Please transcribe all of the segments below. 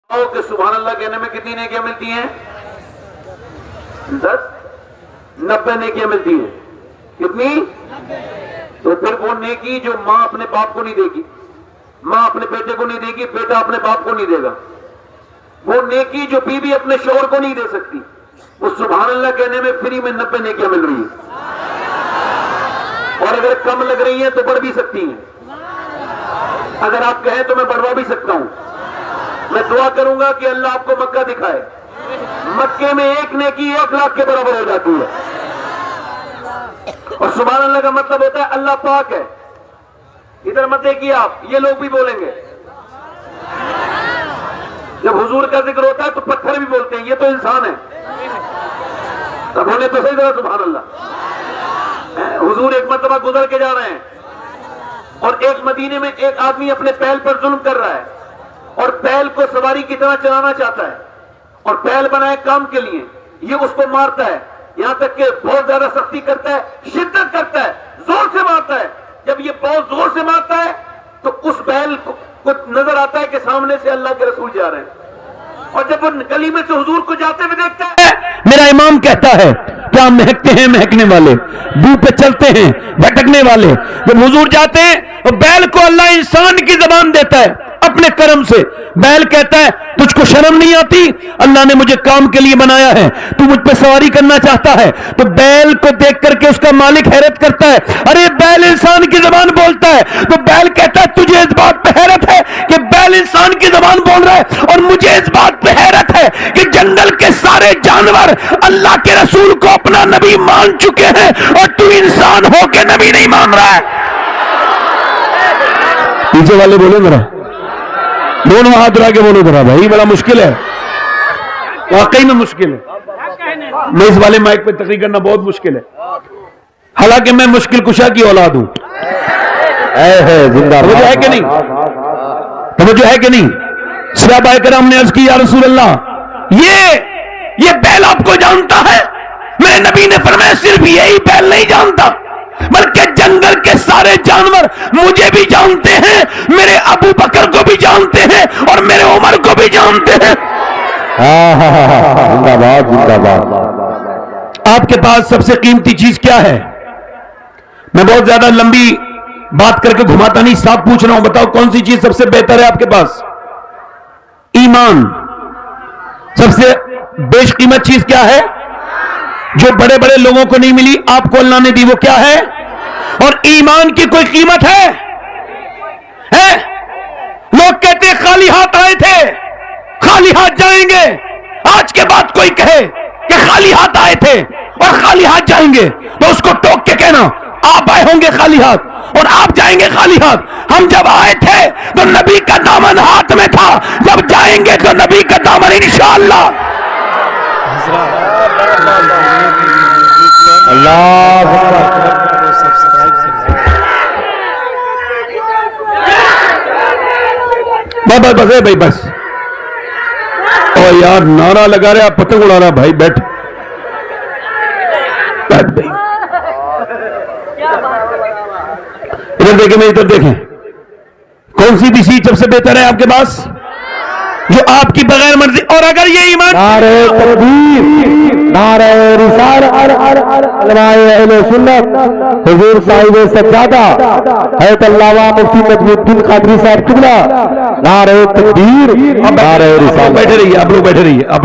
کہ سبحان اللہ کہنے میں کتنی نیکیاں ملتی ہیں؟ 10 90 نیکیاں ملتی ہیں. کتنی؟ تو پھر وہ نیکی جو ماں اپنے باپ کو نہیں دے گی, ماں اپنے بیٹے کو نہیں دے گی, بیٹا اپنے باپ کو نہیں دے گا, وہ نیکی جو بیوی اپنے شوہر کو نہیں دے سکتی, وہ سبحان اللہ کہنے میں فری میں 90 نیکیاں مل رہی ہیں. اور اگر کم لگ رہی ہیں تو بڑھ بھی سکتی ہیں. اگر آپ کہیں تو میں بڑھوا بھی سکتا ہوں. میں دعا کروں گا کہ اللہ آپ کو مکہ دکھائے. مکے میں ایک نیکی 1 لاکھ کے برابر ہو جاتی ہے. اور سبحان اللہ کا مطلب ہوتا ہے اللہ پاک ہے. ادھر مت دیکھیے آپ, یہ لوگ بھی بولیں گے. جب حضور کا ذکر ہوتا ہے تو پتھر بھی بولتے ہیں, یہ تو انسان ہے. تب ہونے تو صحیح طرح سبحان اللہ. حضور ایک مرتبہ گزر کے جا رہے ہیں اور ایک مدینے میں ایک آدمی اپنے بیل پر ظلم کر رہا ہے اور بیل کو سواری کی طرح چلانا چاہتا ہے اور بیل بنائے کام کے لیے. یہ اس کو مارتا ہے, یہاں تک کہ بہت زیادہ سختی کرتا ہے, شدت کرتا ہے, زور سے مارتا ہے. جب یہ بہت زور سے مارتا ہے تو اس بیل کو نظر آتا ہے کہ سامنے سے اللہ کے رسول جا رہے ہیں. اور جب وہ گلی میں سے حضور کو جاتے ہوئے دیکھتا ہے, میرا امام کہتا ہے کیا مہکتے ہیں مہکنے والے, بو پہ چلتے ہیں بھٹکنے والے. جب حضور جاتے ہیں تو بیل کو اللہ انسان کی زبان دیتا ہے اپنے کرم سے. بیل کہتا ہے تجھ کو شرم نہیں آتی, اللہ نے مجھے کام کے لیے بنایا ہے, تو مجھ پہ سواری کرنا چاہتا ہے. تو بیل کو دیکھ کر کے اس کا مالک حیرت کرتا ہے, ارے بیل انسان کی زبان بولتا ہے. تو بیل کہتا ہے تجھے اس بات پہ حیرت ہے کہ بیل انسان کی زبان بول رہا ہے, اور مجھے اس بات پہ حیرت ہے کہ جنگل کے سارے جانور اللہ کے رسول کو اپنا نبی مان چکے ہیں اور تو انسان ہو کے نبی نہیں مان رہا ہے. پیچھے والے بولے میرا, دونوں ہاتھ اٹھا کے بولو ذرا بھائی, بڑا مشکل ہے, واقعی میں مشکل ہے. میں اس والے مائک پہ تقریر کرنا بہت مشکل ہے, حالانکہ میں مشکل کشا کی اولاد ہوں. توجہ ہے کہ نہیں, توجہ ہے کہ نہیں؟ صحابہ کرام نے عرض کی یا رسول اللہ یہ بیل آپ کو جانتا ہے؟ میرے نبی نے فرمایا صرف یہی بیل نہیں جانتا بلکہ جنگل کے سارے جانور مجھے بھی جانتے ہیں, میرے ابو بکر کو بھی جانتے ہیں اور میرے عمر کو بھی جانتے ہیں. زندہ باد زندہ باد. آپ کے پاس سب سے قیمتی چیز کیا ہے؟ میں بہت زیادہ لمبی بات کر کے گھماتا نہیں, صاف پوچھ رہا ہوں, بتاؤ کون سی چیز سب سے بہتر ہے آپ کے پاس؟ ایمان. سب سے بیش قیمت چیز کیا ہے جو بڑے بڑے لوگوں کو نہیں ملی, آپ کو اللہ نے دی, وہ کیا ہے؟ اور ایمان کی کوئی قیمت ہے؟ لوگ کہتے ہیں خالی ہاتھ آئے تھے خالی ہاتھ جائیں گے. آج کے بعد کوئی کہے کہ خالی ہاتھ آئے تھے اور خالی ہاتھ جائیں گے تو اس کو ٹوک کے کہنا آپ آئے ہوں گے خالی ہاتھ اور آپ جائیں گے خالی ہاتھ. ہم جب آئے تھے تو نبی کا دامن ہاتھ میں تھا, جب جائیں گے تو نبی کا دامن انشاءاللہ. اللہ بس بس بھائی بس. اور یار نعرہ لگا رہے, آپ پتنگ اڑا رہا بھائی, بیٹھ بھائی. ادھر دیکھیں, میں ادھر دیکھیں, کون سی بھی چیز سب سے بہتر ہے آپ کے پاس جو آپ کی بغیر مرضی؟ اور اگر یہ ایمان نعرہ تکبیر, نعرہ رسالت, علماء اہل سنت, حضور صاحب سجادہ حیات علامہ مفتی نجم الدین قادری صاحب قبلہ, نعرہ تکبیر, نعرہ رسالت. بیٹھے رہیے آپ لوگ, بیٹھے رہیے آپ.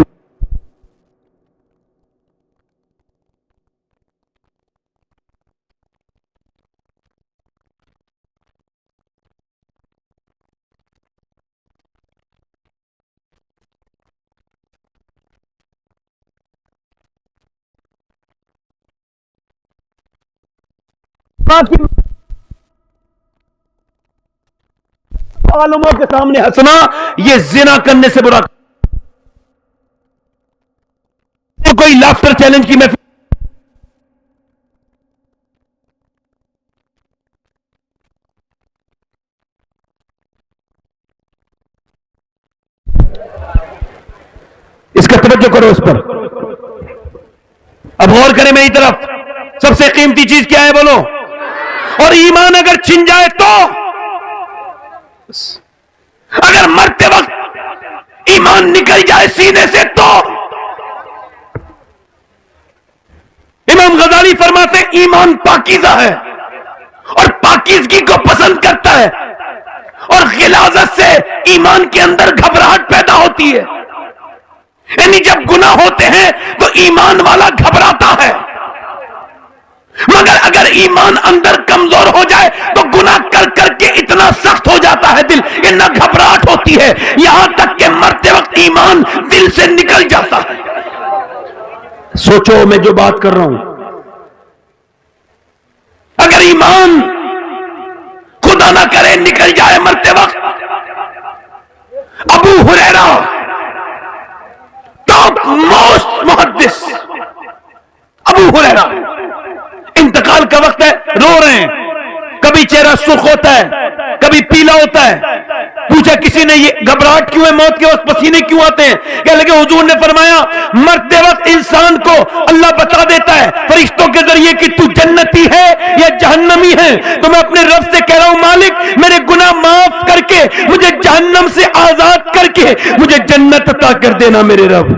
عالموں کے سامنے ہنسنا یہ زنا کرنے سے برا. کوئی لافٹر چیلنج کی محفل اس کا توجہ کرو اس پر. اب غور کریں میری طرف, سب سے قیمتی چیز کیا ہے بولو؟ اور ایمان اگر چھن جائے تو, اگر مرتے وقت ایمان نکل جائے سینے سے تو امام غزالی فرماتے ہیں ایمان پاکیزہ ہے اور پاکیزگی کو پسند کرتا ہے، اور غلاظت سے ایمان کے اندر گھبراہٹ پیدا ہوتی ہے، یعنی جب گناہ ہوتے ہیں تو ایمان والا گھبراتا ہے، مگر اگر ایمان اندر کمزور ہو جائے تو گناہ کر کر کے اتنا سخت ہو جاتا ہے دل کہ نہ گھبراہٹ ہوتی ہے، یہاں تک کہ مرتے وقت ایمان دل سے نکل جاتا ہے۔ سوچو میں جو بات کر رہا ہوں، اگر ایمان خدا نہ کرے نکل جائے مرتے وقت، ابو ہریرہ ٹاپ موسٹ محدث ابو ہریرہ، انتقال کا وقت ہے، رو رہے ہیں، کبھی چہرہ سرخ ہوتا ہے کبھی پیلا ہوتا ہے، پوچھا کسی نے یہ گھبراہٹ کیوں ہے، موت کے وقت پسینے کیوں آتے ہیں؟ کہنے لگے حضور نے فرمایا مرتے وقت انسان کو اللہ بتا دیتا ہے فرشتوں کے ذریعے کہ تو جنتی ہے یا جہنمی ہے، تو میں اپنے رب سے کہہ رہا ہوں مالک میرے گناہ معاف کر کے مجھے جہنم سے آزاد کر کے مجھے جنت عطا کر دینا میرے رب۔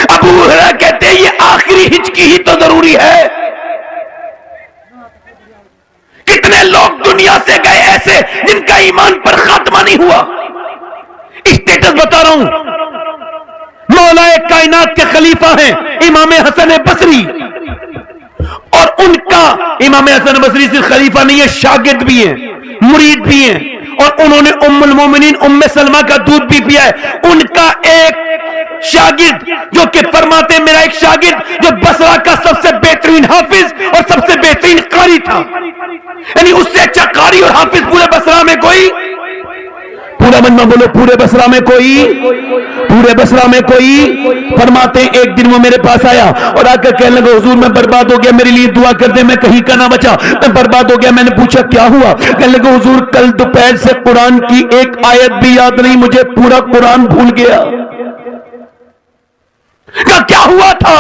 ابو ہریرہ کہتے ہیں یہ آخری ہچکی ہی تو ضروری ہے۔ کتنے لوگ دنیا سے گئے ایسے جن کا ایمان پر خاتمہ نہیں ہوا۔ اسٹیٹس بتا رہا ہوں، مولا کائنات کے خلیفہ ہیں امام حسن بصری، اور ان کا امام حسن بصری صرف خلیفہ نہیں ہے، شاگرد بھی ہیں، مرید بھی ہیں، اور انہوں نے ام المومنین ام سلمہ کا دودھ بھی پیا ہے۔ ان کا ایک شاگرد جو کہ فرماتے ہیں میرا ایک شاگرد جو بصرہ کا سب سے بہترین حافظ اور سب سے بہترین قاری تھا، یعنی اس سے اچھا قاری اور حافظ پورے بصرہ میں کوئی، پورا مجمع بولو پورے بصرہ میں کوئی، پورے بصرہ میں کوئی۔ فرماتے ہیں ایک دن وہ میرے پاس آیا اور آ کر کہنے لگا حضور میں برباد ہو گیا، میرے لیے دعا کر دیں، میں کہیں کا نہ بچا، میں برباد ہو گیا۔ میں نے پوچھا کیا ہوا؟ کہنے لگا حضور کل دوپہر سے قرآن کی ایک آیت بھی یاد نہیں، مجھے پورا قرآن بھول گیا۔ کیا ہوا تھا؟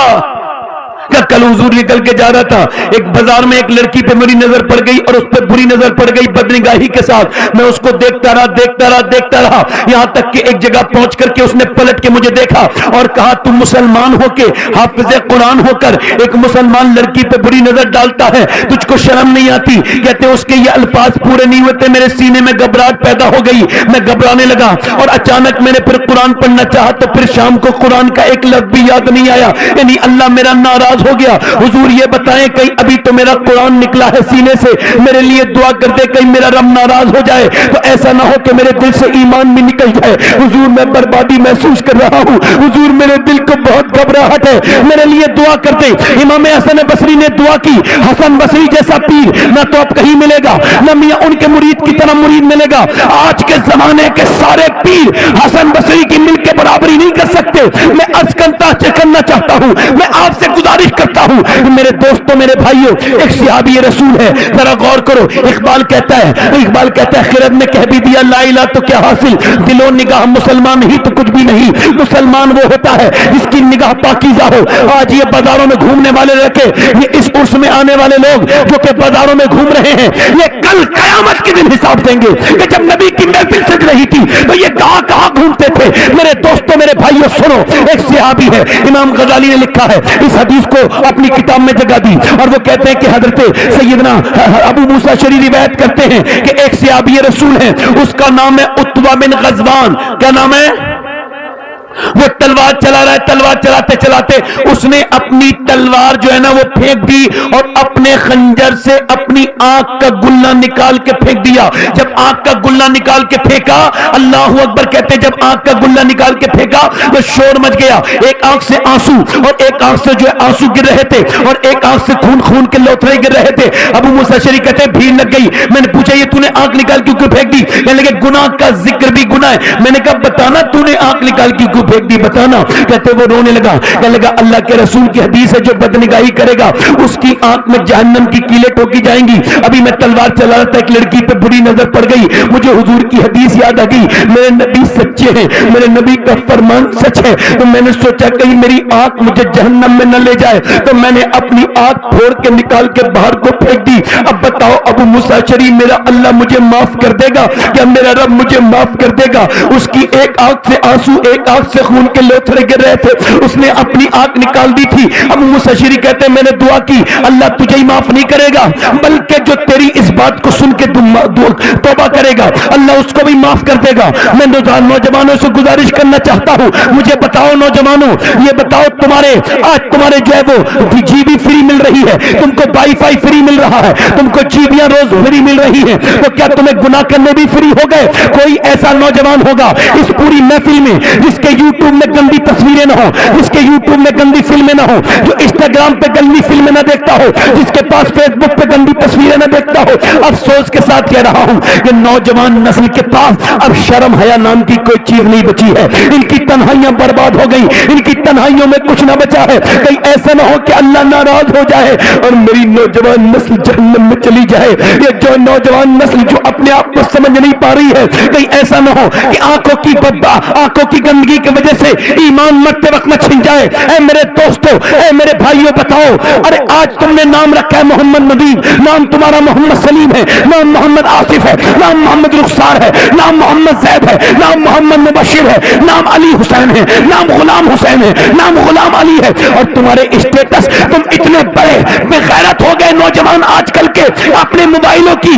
کل حضور نکل کے جا رہا تھا، ایک بازار میں ایک لڑکی پہ میری نظر پڑ گئی اور اس پہ بری نظر پڑ گئی بدنگاہی کے ساتھ، میں اس کو دیکھتا رہا یہاں تک کہ ایک جگہ پہنچ کر کے اس نے پلٹ کے مجھے دیکھا اور کہا تم مسلمان ہو کے حافظ قرآن ہو کر ایک مسلمان لڑکی پہ بری نظر ڈالتا ہے، تجھ کو شرم نہیں آتی؟ کہتے اس کے یہ الفاظ پورے نہیں ہوتے، میرے سینے میں گھبراہٹ پیدا ہو گئی، میں گھبرانے لگا اور اچانک میں نے پھر قرآن پڑھنا چاہا تو پھر شام کو قرآن کا ایک لفظ بھی یاد نہیں آیا، یعنی اللہ میرا ناراض ہو گیا۔ حضور یہ بتائیں کہیں ابھی تو میرا قرآن نکلا ہے سینے سے، میرے لیے دعا کر دے کہیں میرا رب ناراض ہو جائے تو ایسا نہ ہو کہ میرے دل سے ایمان بھی نکل جائے۔ حضور میں بربادی محسوس کر رہا ہوں، حضور میرے دل کو بہت گھبراہٹ ہے، میرے لیے دعا کر دے۔ امام حسن بصری نے دعا کی، حسن بصری جیسا پیر نہ تو اب کہیں ملے گا، نہ میاں ان کے مرید کی طرح مرید ملے گا۔ آج کے زمانے کے سارے پیر حسن بصری کی مل کے برابری نہیں کر سکتے۔ میں عرض کرنا چاہتا ہوں، میں آپ سے گزارش کرتا ہوں میرے دوستوں میرے بھائیوں، ایک صحابی رسول ہے، ذرا غور کرو۔ اقبال کہتا ہے خرد نے کہہ بھی دیا لا الہ تو کیا حاصل، دل و نگاہ مسلمان ہی تو کچھ بھی نہیں۔ مسلمان وہ ہوتا ہے جس کی نگاہ پاکیزہ ہو۔ آج یہ بازاروں میں گھومنے والے رکھے، یہ اس عرس میں آنے والے لوگ جو کہ بازاروں میں گھوم رہے ہیں، یہ کل قیامت کے دن حساب دیں گے کہ جب نبی کی محفل سج رہی تھی تو یہ کہاں گھومتے تھے۔ میرے دوستوں میرے بھائیوں سنو، ایک صحابی ہے امام غزالی نے لکھا ہے، اس حدیث کو اپنی کتاب میں جگہ دی اور وہ کہتے ہیں کہ حضرت سیدنا ابو موسیٰ شریف روایت کرتے ہیں کہ ایک صحابی رسول ہے، اس کا نام ہے عتبہ بن غزوان۔ کیا نام ہے؟ وہ تلوار چلا رہا ہے، تلوار چلاتے چلاتے اس نے اپنی تلوار جو ہے نا وہ پھینک دی اور اپنے خنجر سے اپنی آنکھ کا گلہ نکال کے پھینک دیا۔ جب آنکھ کا گلہ نکال کے پھینکا، اللہ اکبر کہتے ہیں جب آنکھ کا گلہ نکال کے پھینکا تو شور مچ گیا، ایک آنکھ سے آنسو اور ایک آنکھ سے جو ہے آنسو گر رہے تھے اور ایک آنکھ سے خون کے لوتھڑے گر رہے تھے۔ ابو موسیٰ شریف کہتے ہیں بھیڑ لگ گئی، میں نے پوچھا یہ تو نے آنکھ نکال کیوں پھینک دی؟ کہنے لگے گناہ کا ذکر بھی گناہ ہے۔ میں نے کہا بتانا تو نے آنکھ نکال کیوں پھینک دی، بتا بتانا. کہتے وہ رونے لگا, کہنے لگا اللہ کے رسول کی حدیث ہے جو بدنگاہی کرے گا اس کی آنکھ میں جہنم کی کیلیں ٹھوکی جائیں گی. ابھی میں تلوار چلا رہا تھا, ایک لڑکی پہ بری نظر پڑ گئی, مجھے حضور کی حدیث یاد آ گئی, میرے نبی سچے ہیں, میرے نبی کا فرمان سچ ہے, تو میں نے سوچا کہیں میری آنکھ مجھے جہنم میں نہ لے جائے, تو میں نے اپنی آنکھ پھوڑ کے نکال کے باہر کو پھینک دی. اب بتاؤ ابو موسیٰ اشعری, میرا اللہ مجھے معاف کر دے گا کیا میرا رب مجھے معاف کر دے گا؟ اس کی ایک آنکھ سے آنسو, ایک آنکھ سے خون کے لوتھڑے گر رہے تھے, اس نے اپنی آنکھ نکال دی تھی. ابو موسیٰ اشعری کہتے ہیں میں نے دعا کی اللہ تجھے ہی معاف نہیں کرے گا بلکہ جو تیری اس بات کو سن کے توبہ کرے گا اللہ اس کو بھی معاف کر دے گا. میں نوجوانوں سے گزارش کرنا چاہتا ہوں, مجھے بتاؤ نوجوانوں, یہ بتاؤ تمہارے آج تمہارے جو ہے وہ جی بی فری مل رہی ہے, تم کو وائی فائی فری مل رہا ہے, تم کو جیبیاں روز فری مل رہی ہیں, تو کیا تمہیں گناہ کرنے بھی فری ہو گئے؟ کوئی ایسا نوجوان ہوگا اس پوری محفل میں جس کے یوٹیوب میں گندی تصویریں نہ ہو, جس کے یوٹیوب میں گندی فلمیں نہ ہو, جو انسٹاگرام پہ گندی فلمیں نہ دیکھتا ہو, جس کے پاس فیس بک پہ گندی تصویریں نہ دیکھتا ہو؟ افسوس کے ساتھ کہہ رہا ہوں کہ نوجوان نسل کے پاس اب شرم حیا نام کی کوئی چیز نہیں بچی ہے. ان کی تنہائیاں برباد ہو گئی, ان کی تنہائیوں میں کچھ نہ بچا ہے. کہیں ایسا نہ ہو کہ اللہ ناراض ہو جائے اور میری نوجوان نسل جہنم میں چلی جائے. یہ جو نوجوان نسل جو اپنے آپ کو سمجھ نہیں پا رہی ہے, کہیں ایسا نہ ہو کہ آنکھوں کی گندگی کی وجہ سے ایمان مرتے وقت نہ چھن جائے. اے میرے دوستو, اے میرے بھائیوں, بتاؤ, ارے آج تم نے نام رکھا ہے محمد ندیم, نام تمہارا محمد سلیم ہے, نام محمد آصف ہے, نام محمد رخسار ہے, نام محمد زید ہے, نام محمد مبشر ہے, نام علی حسین ہے, نام غلام حسین ہے, نام غلام علی ہے, اور تمہارے اسٹیٹس تم اتنے بڑے بے غیرت ہو گئے نوجوان آج کل کے, اپنے موبائلوں کی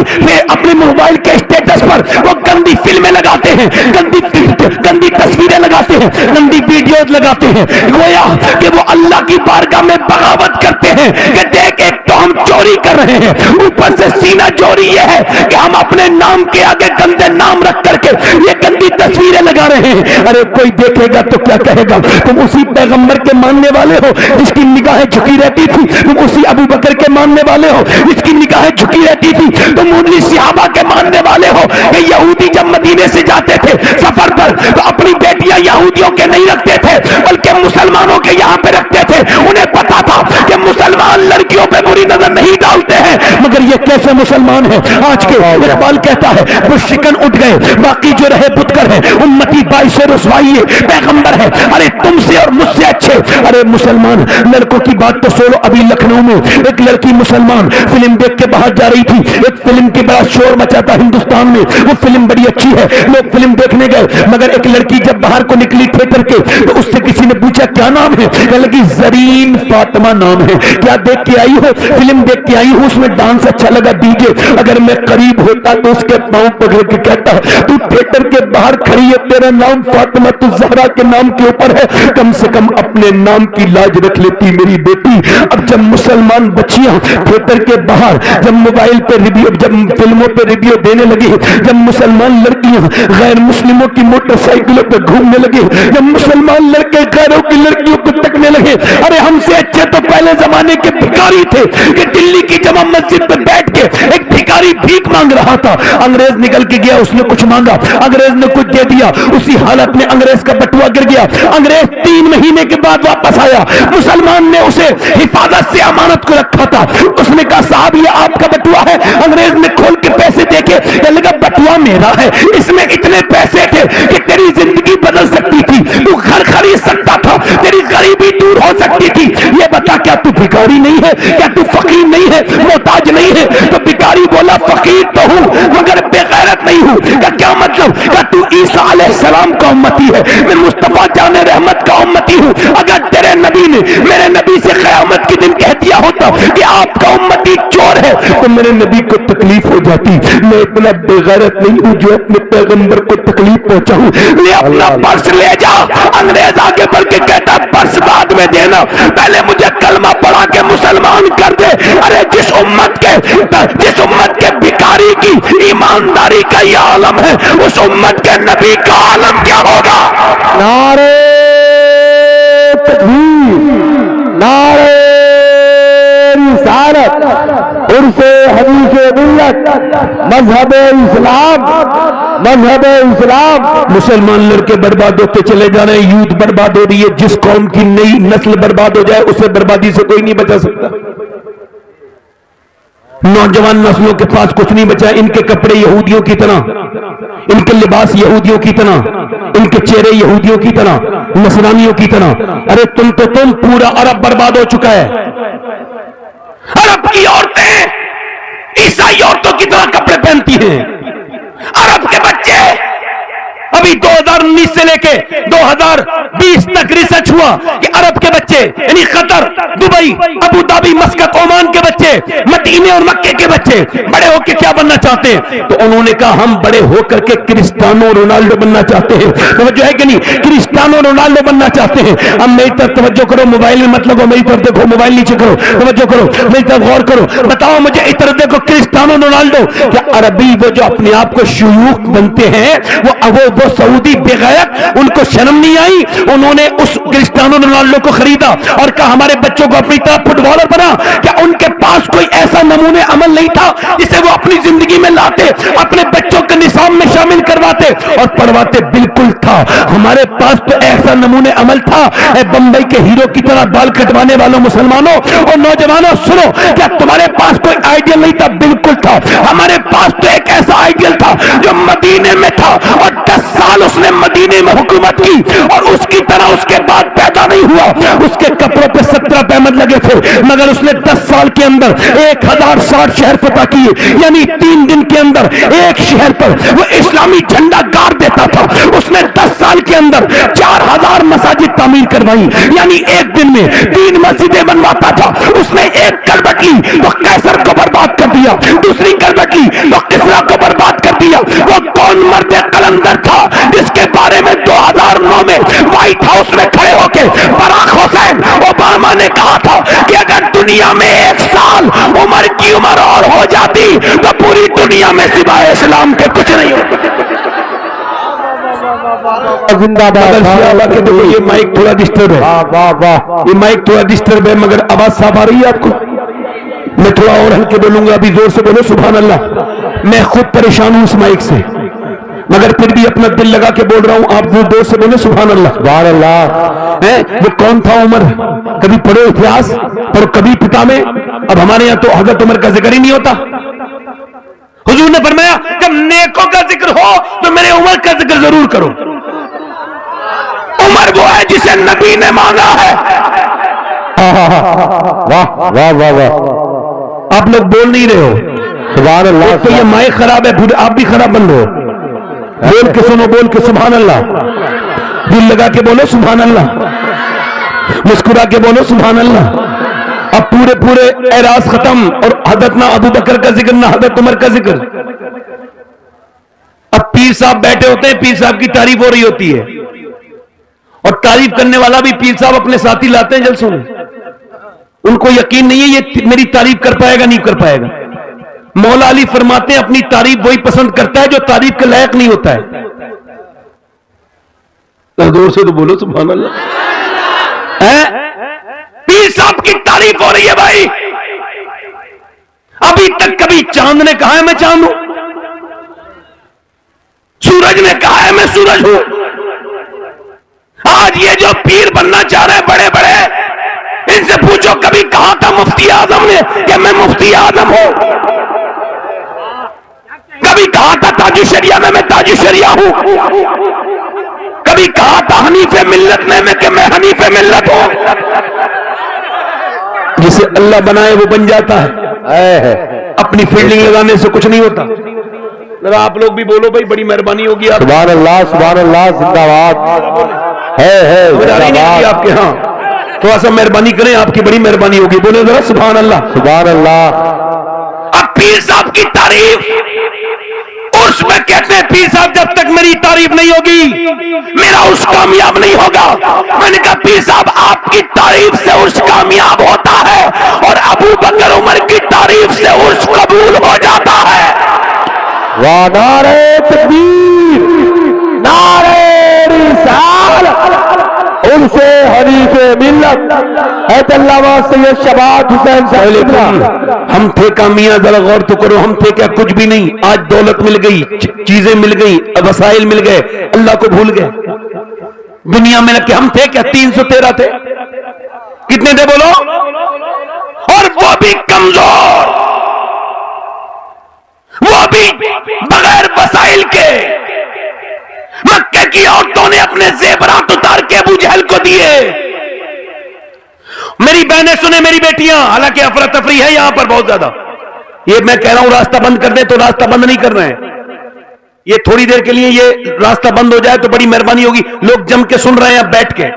اپنے موبائل کے اسٹیٹس پر وہ گندی فلمیں لگاتے ہیں, گندی تصویریں لگاتے ہیں, گندی ویڈیوز لگاتے ہیں, گویا کہ وہ اللہ کی بارگاہ میں بغاوت کرتے ہیں کہ دیکھ ایک تو ہم چوری کر رہے ہیں, اوپر سے سینہ چوری یہ ہے کہ ہم اپنے نام کے آگے گندے نام رکھ کر کے یہ گندی تصویریں لگا رہے ہیں. ارے کوئی دیکھے گا تو کیا کہے گا؟ تم اسی پیغمبر کے ماننے والے ہو جس کی نگاہیں جھکی رہتی تھی, تم اسی ابو بکر کے ماننے والے ہو جس کی نگاہیں جھکی رہتی تھی, تم انہی صحابہ کے ماننے والے ہو کہ یہودی جب مدینے سے جاتے تھے سفر پر تو اپنی بیٹیاں یہودیوں کے نہیں رکھتے تھے بلکہ مسلمانوں کے یہاں پہ رکھتے تھے. انہیں پتا تھا کہ مسلمان لڑکیوں پہ بری نظر نہیں ڈالتے ہیں, مگر یہ کیسے مسلمان ہیں آج کے؟ اقبال کہتا ہے وہ شکن اٹھ گئے باقی جو رہے پتکر ہے, امتی باعث رسوائی ہے پیغمبر ہے, ارے تم سے اور مجھ سے اچھے. ارے مسلمان لڑکوں کی بات تو چھوڑو, ابھی لکھنؤ میں ایک لڑکی مسلمان فلم دیکھ کے باہر جا رہی تھی, ایک فلم کی بڑا شور مچا تھا ہندوستان میں, وہ فلم بڑی اچھی ہے, لوگ فلم دیکھنے گئے, مگر ایک لڑکی جب باہر کو نکلی تھیٹر کے تو اس سے کسی نے پوچھا کیا نام ہے؟ کہنے لگی زرین فاطمہ نام ہے. کیا دیکھ کے آئی ہو؟ فلم دیکھ کے آئی ہوں, اس میں ڈانس اچھا لگا دیجیے. اگر میں قریب ہوتا تو اس کے پاؤں پکڑ کے کہتا تو تھیٹر کے باہر کھڑی ہے, تیرا نام فاطمہ تو زہرا کے نام کے اوپر ہے, کم سے کم اپنے نام کی لاج رکھ لیتی میری بیٹی. اب جب مسلمان بچیاں تھیٹر کے باہر جب موبائل پہ ریویو, جب فلموں پہ ریویو دینے لگی, جب مسلمان لڑکیاں غیر مسلموں کی موٹر سائیکلوں پہ گھومنے لگی, جب مسلمان لڑکے غیروں کی لڑکیوں کو تکنے لگے, ارے ہم سے اچھے تو پہلے زمانے کے بھکاری تھے کہ دلی کی جامع مسجد پہ بیٹھ کے ایک بھکاری بھیک مانگ رہا تھا, انگریز نکل کے گیا, اس نے کچھ مانگا, انگریز نے کچھ دے دیا, اسی حالت میں انگریز کا بٹوا گر گیا, انگریز 3 مہینے کے بعد واپس آیا, مسلمان نے اسے حفاظت سے امانت کو رکھا تھا, اس نے کہا صاحب یہ آپ کا بٹوا ہے, انگریز نے کھول کے پیسے دیکھے, کہنے لگا بٹوا میرا ہے, اس میں اتنے پیسے تھے کہ تیری زندگی بدل سکتی تھی, تو گھر خرید سکتا تھا, تیری غریبی دور ہو سکتی تھی, یہ بتا کیا تو بھکاری نہیں ہے, کیا تو فقیر نہیں ہے, محتاج نہیں ہے؟ تو بھکاری بولا فقیر تو ہوں مگر بے غیرت نہیں ہوں. کیا مطلب؟ کہ تو عیسیٰ علیہ السلام کا امتی ہے, میں مصطفیٰ جان رحمت کا امتی ہوں. اگر تیرے نبی نے میرے نبی سے قیامت کے دن کہہ دیا ہوتا کہ آپ کا امتی چور ہے تو میرے نبی کو تکلیف ہو جاتی. میں اتنا بے غیرت نہیں ہوں جو اپنے پیغمبر کو تکلیف پہنچاؤں. لے اپنا پرس لے جا. انگریز آگے بڑھ کے کہتا پرس بعد میں دینا, پہلے مجھے کلمہ پڑھا کے مسلمان کر دے. ارے جس امت کے بھکاری کی ایمانداری کا یہ عالم ہے, اس امت کے نبی کا عالم کیا ہوگا؟ نعرہ تکبیر, نعرہ رسالت, عرف حدیث باللہ. ملت، مذہب اسلام، مذہب اسلام. مسلمان لڑکے برباد ہوتے چلے جا رہے ہیں، یوتھ برباد ہو رہی ہے. جس قوم کی نئی نسل برباد ہو جائے اسے بربادی سے کوئی نہیں بچا سکتا. نوجوان نسلوں کے پاس کچھ نہیں بچا. ان کے کپڑے یہودیوں کی طرح، ان کے لباس یہودیوں کی طرح، ان کے چہرے یہودیوں کی طرح، نصرانیوں کی طرح. ارے تم پورا عرب برباد ہو چکا ہے. عرب کی عورتیں عیسائی عورتوں کی طرح کپڑے پہنتی ہیں. عرب کے بچے ابھی 2019 سے لے کے 2020 تک ریسرچ ہوا کہ عرب کے بچے یعنی قطر، Dubai, Abu Dhabi, Muscat, Oman کے بچے، مدینے اور مکے کے بچے بڑے ہو کے کیا بننا چاہتے ہیں؟ تو انہوں نے کہا ہم بڑے ہو کر کے کرسٹیانو رونالڈو بننا چاہتے ہیں. توجہ ہے کہ نہیں؟ کرسٹیانو رونالڈو بننا چاہتے ہیں. اب میری طرف توجہ کرو، موبائل میں مت لگو، میری طرف دیکھو، موبائل نیچے کرو، توجہ کرو، میری طرف غور کرو. بتاؤ مجھے اس طرف دیکھو، کرسٹیانو رونالڈو کیا عربی وہ جو اپنے آپ کو شیوخ بنتے ہیں وہ سعودی بغیرت، ان کو شرم نہیں آئی؟ انہوں نے اس کرسٹیانو رونالڈو کو خریدا اور کہا ہمارے بچوں کو اپنی طرح فٹ بالر بنا. کیا ان کے پاس کوئی ایسا نمونے عمل نہیں تھا جسے وہ اپنی زندگی میں لاتے، اپنے بچوں کے نصاب میں شامل کرواتے اور پڑھواتے؟ بالکل تھا. ہمارے پاس تو ایسا نمونے عمل تھا. اے بمبئی کے ہیرو کی طرح بال کٹوانے والوں مسلمانوں اور نوجوانوں سنو، کیا تمہارے پاس کوئی آئیڈیل نہیں تھا؟ بالکل تھا. ہمارے پاس تو ایک ایسا آئیڈیل تھا جو مدینے میں تھا اور 10 سال اس نے مدینے میں حکومت کی اور اس کی طرح اس کے بعد پیدا نہیں ہوا. اس کے کپڑوں پہ 17 پیمد لگے تھے مگر اس نے 10 سال کے اندر 1060 شہر فتح کیے. یعنی 3 دن کے اندر ایک شہر پر وہ اسلامی جھنڈا گاڑ دیتا تھا. اس نے 10 سال کے اندر 4000 مساجد تعمیر کروائی. یعنی ایک دن میں 3 مسجدیں بنواتا تھا. اس نے ایک کربٹ لی تو قیصر کو برباد کر دیا، دوسری کربٹ لی تو کسرا کو برباد کر دیا. وہ کون مرد قلندر تھا جس کے بارے میں 2009 میں وائٹ ہاؤس میں کھڑے ہو کے براک حسین اوباما نے کہا تھا کہ اگر دنیا میں 1 سال عمر کی عمر اور ہو جاتی تو پوری دنیا میں سوائے اسلام کے کچھ نہیں ہوتا. زندہ باد. یہ مائک تھوڑا ڈسٹرب ہے، یہ مائک تھوڑا ڈسٹرب ہے مگر آواز صاف آ رہی ہے آپ کو؟ میں تھوڑا اور ہلکے بولوں گا، ابھی زور سے بولو سبحان اللہ. میں خود پریشان ہوں اس مائک سے مگر پھر بھی اپنا دل لگا کے بول رہا ہوں. آپ وہ دور سے بولے سبحان اللہ. سبحان اللہ. وہ کون تھا عمر؟ کبھی پڑھو اتہاس اور کبھی پتا میں. اب ہمارے یہاں تو حضرت عمر کا ذکر ہی نہیں ہوتا. حضور نے فرمایا جب نیکوں کا ذکر ہو تو میرے عمر کا ذکر ضرور کرو. عمر وہ ہے جسے نبی نے مانگا ہے. واہ واہ واہ واہ. آپ لوگ بول نہیں رہے ہو. سبحان اللہ. تو یہ مائک خراب ہے، پھر آپ بھی خراب بن رہے ہو. بول کے سنو، بول کے سبحان اللہ. دل لگا کے بولو سبحان اللہ، مسکرا کے بولو سبحان اللہ. اب پورے اعراض ختم اور حضرت نہ ابو بکر کا ذکر نہ حضرت عمر کا ذکر. اب پیر صاحب بیٹھے ہوتے ہیں، پیر صاحب کی تعریف ہو رہی ہوتی ہے اور تعریف کرنے والا بھی پیر صاحب اپنے ساتھی لاتے ہیں جلسوں میں. ان کو یقین نہیں ہے یہ میری تعریف کر پائے گا نہیں کر پائے گا. مولا علی فرماتے ہیں اپنی تعریف وہی پسند کرتا ہے جو تعریف کے لائق نہیں ہوتا ہے. زور سے تو بولو سبحان اللہ. پیر صاحب کی تعریف ہو رہی ہے بھائی. ابھی تک کبھی چاند نے کہا ہے میں چاند ہوں، سورج نے کہا ہے میں سورج ہوں. آج یہ جو پیر بننا چاہ رہے ہیں بڑے بڑے، ان سے پوچھو کبھی کہا تھا مفتی اعظم نے کہ میں مفتی اعظم ہوں؟ کبھی کہا تھا تاج شریعہ میں تاج شریعہ ہوں؟ کبھی کہا تھا حنیف ملت میں کہ میں حنیف ملت ہوں؟ جسے اللہ بنائے وہ بن جاتا ہے. اپنی فیلڈنگ لگانے سے کچھ نہیں ہوتا. ذرا آپ لوگ بھی بولو بھائی، بڑی مہربانی ہوگی. آپ سبحان اللہ سبحان اللہ. زندہ باد ہے آپ کے ہاں. تھوڑا سا مہربانی کریں، آپ کی بڑی مہربانی ہوگی. بولے ذرا سبحان اللہ سبحان اللہ. اب پیر صاحب کی تعریف عرس میں کہتے ہیں پیر صاحب جب تک میری تعریف نہیں ہوگی میرا عرس کامیاب نہیں ہوگا. میں نے کہا پیر صاحب آپ کی تعریف سے عرس کامیاب ہوتا ہے اور ابو بکر عمر کی تعریف سے عرس قبول ہو جاتا ہے. نعرہ تکبیر، نعرہ رسالت، عرس حنیف ملت. علامہ سید شباب حسین صاحب ہم تھے کا میاں ذرا غور تو کرو، ہم تھے کیا کچھ بھی نہیں. آج دولت مل گئی، چیزیں مل گئی، وسائل مل گئے، اللہ کو بھول گئے. دنیا میں کہ ہم تھے کیا 313 تھے. کتنے تھے بولو؟ اور وہ بھی کمزور، وہ بھی بغیر وسائل کے. مکے کی عورتوں نے اپنے زیورات اتار کے ابو جہل کو دیے. میری بہنیں سنیں، میری بیٹیاں، حالانکہ افراتفری ہے یہاں پر بہت زیادہ. یہ میں کہہ رہا ہوں راستہ بند کر دیں تو راستہ بند نہیں کر رہے ہیں. یہ تھوڑی دیر کے لیے یہ راستہ بند ہو جائے تو بڑی مہربانی ہوگی. لوگ جم کے سن رہے ہیں بیٹھ کے،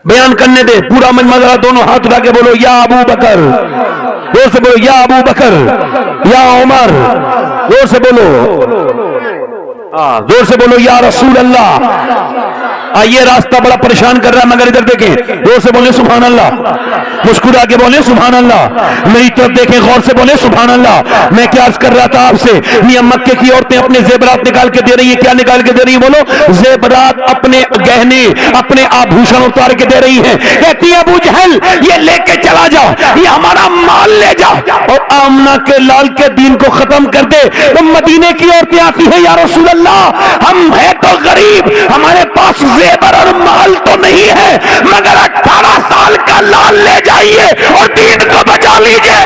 بیان کرنے دے. پورا مجمع ذرا دونوں ہاتھ اٹھا کے بولو یا ابو بکر. زور سے بولو یا ابو بکر، یا عمر. زور سے بولو، زور سے بولو یا رسول اللہ. یہ راستہ بڑا پریشان کر رہا ہے مگر ادھر دیکھیں، زور سے بولیں سبحان اللہ. مسکرا کے بولیں سبحان اللہ. میری طرف دیکھیں، غور سے بولیں سبحان اللہ. میں کیا عرض کر رہا تھا آپ سے، میاں مکے کی عورتیں اپنے زیورات نکال کے دے رہی ہیں. کیا نکال کے دے رہی ہیں بولو؟ زیورات، اپنے گہنے، اپنے آبھوشن اتار کے دے رہی ہیں. کہتی ہے ابو جہل یہ لے کے چلا جا، یہ ہمارا مال لے جا اور آمنہ کے لال کے دین کو ختم کر دے. تو مدینے کی عورتیں آتی ہیں، یا رسول اللہ ہم ہیں تو غریب، ہمارے پاس زیور اور مال تو نہیں ہے، مگر 18 سال کا لال لے جائیے اور دین کو بچا لیجئے.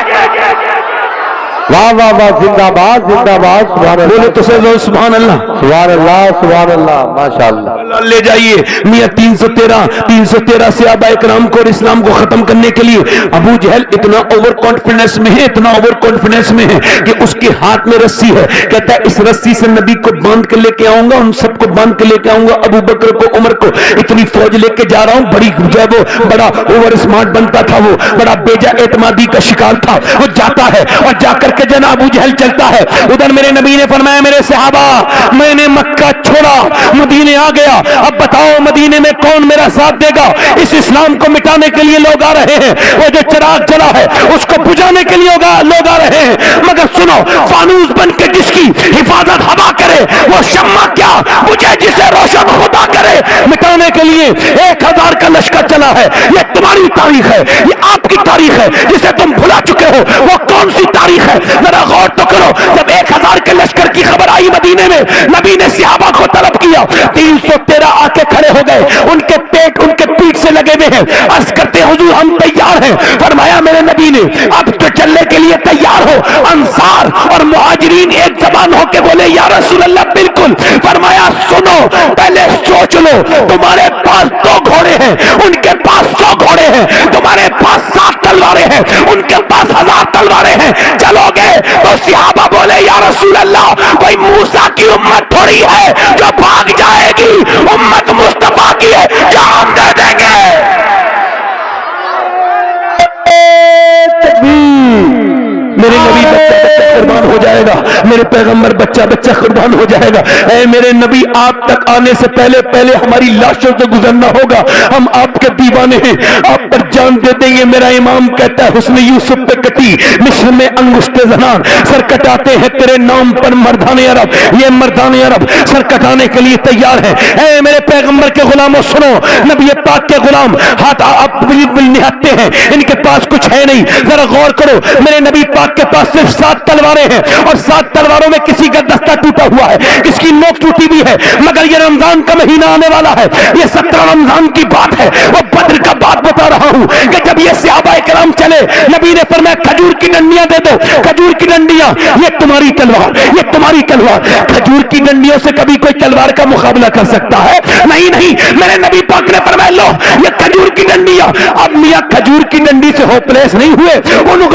واہ واہ واہ، زندہ باد زندہ باد. سبحان اللہ. بولے تو سبحان اللہ، سبحان اللہ سبحان اللہ. ماشاءاللہ. لے جائیے. میاں 313 صحابہ اکرام کو اور اسلام کو ختم کرنے کے لیے ابو جہل اتنا اوور کانفیڈنس میں ہے، اتنا اوور کانفیڈنس میں ہے کہ اس کے ہاتھ میں رسی ہے. کہتا ہے اس رسی سے نبی کو باندھ کے لے کے آؤں گا، ان سب کو باندھ کے لے کے آؤں گا، ابو بکر کو، عمر کو. اتنی فوج لے کے جا رہا ہوں. بڑی جو ہے وہ بڑا اوور اسمارٹ بنتا تھا، وہ بڑا بیجا اعتمادی کا شکار تھا. وہ جاتا ہے اور جا کر کے جناب ابو جہل چلتا ہے. ادھر میرے نبی نے فرمایا میرے صحابہ میں نے مکہ چھوڑا، مدینے آ گیا. اب بتاؤ مدینے میں کون میرا ساتھ دے گا؟ اس اسلام کو مٹانے کے لیے لوگ آ رہے ہیں. وہ جو چراغ جلا ہے اس کو بجھانے کے لیے لوگ آ رہے ہیں. مگر سنو، فانوس بن کے جس کی حفاظت ہوا کرے وہ شمع کیا بجھے جسے روشن خدا کرے. مٹانے کے لیے 1000 کا لشکر چلا ہے. یہ تمہاری تاریخ ہے، یہ آپ کی تاریخ ہے جسے تم بھلا چکے ہو. وہ کون سی تاریخ ہے؟ ذرا غور تو کرو. جب 1000 کے لشکر کی خبر آئی مدینے میں، نبی نے صحابہ کو طلب کیا. 313 آ کے کھڑے ہو گئے، ان کے پیٹ ان کے پیٹ سے لگے ہوئے ہیں. عرض کرتے حضور ہم تیار ہیں. فرمایا میرے نبی نے اب تو چلنے کے لیے تیار ہو. انصار اور مہاجرین ایک زبان ہو کے بولے یا رسول اللہ بالکل. فرمایا سنو پہلے سوچ لو، تمہارے پاس 2 گھوڑے ہیں، ان کے پاس 100 گھوڑے ہیں. تمہارے پاس 7 تلواریں ہیں، ان کے پاس 1000 تلواریں ہیں. چلو گے؟ تو صحابہ بولے یا رسول اللہ کوئی موسیٰ کی امت تھوڑی ہے جو بھاگ جائے گی، امت مصطفیٰ کی ہے جو ہم دے دیں گے. میرے نبی بچہ قربان ہو جائے گا، میرے پیغمبر بچہ قربان ہو جائے گا. اے میرے نبی آپ تک آنے سے پہلے ہماری لاشوں سے گزرنا ہوگا. ہم آپ کے دیوانے ہیں، آپ پر جان دے دیں گے. میرا امام کہتا ہے حسن یوسف پہ کٹی مصر میں انگشت زنان، سر کٹاتے ہیں تیرے نام پر مردان عرب. یہ مردان عرب سر کٹانے کے لیے تیار ہیں. اے میرے پیغمبر کے غلاموں سنو، نبی پاک کے غلام ہاتھ آپ نہتے ہیں، ان کے پاس کچھ ہے نہیں. ذرا غور کرو، میرے نبی پاک کے پاس صرف 7 تلواریں ہیں اور 7 تلواروں میں کسی کا دستہ ٹوٹا ہوا ہے، کس کی نوک ٹوٹی بھی ہے. مگر یہ رمضان کا مہینہ آنے والا ہے، یہ 17 رمضان کی بات ہے. وہ بدر کا بات بتا رہا ہوں کہ جب یہ صحابہ کرام چلے، نبی نے فرمایا کھجور کی ڈنڈیاں دے دو. کھجور کی ڈنڈیاں، یہ تمہاری تلوار، یہ تمہاری تلوار. کھجور کی ڈنڈیوں سے کبھی کوئی تلوار کا مقابلہ کر سکتا ہے؟ نہیں. میرے نبی پاک نے فرمایا لو یہ کھجور کی ڈنڈیاں. اب میاں کھجور کی ڈنڈی سے ہوپ لیس نہیں ہوئے،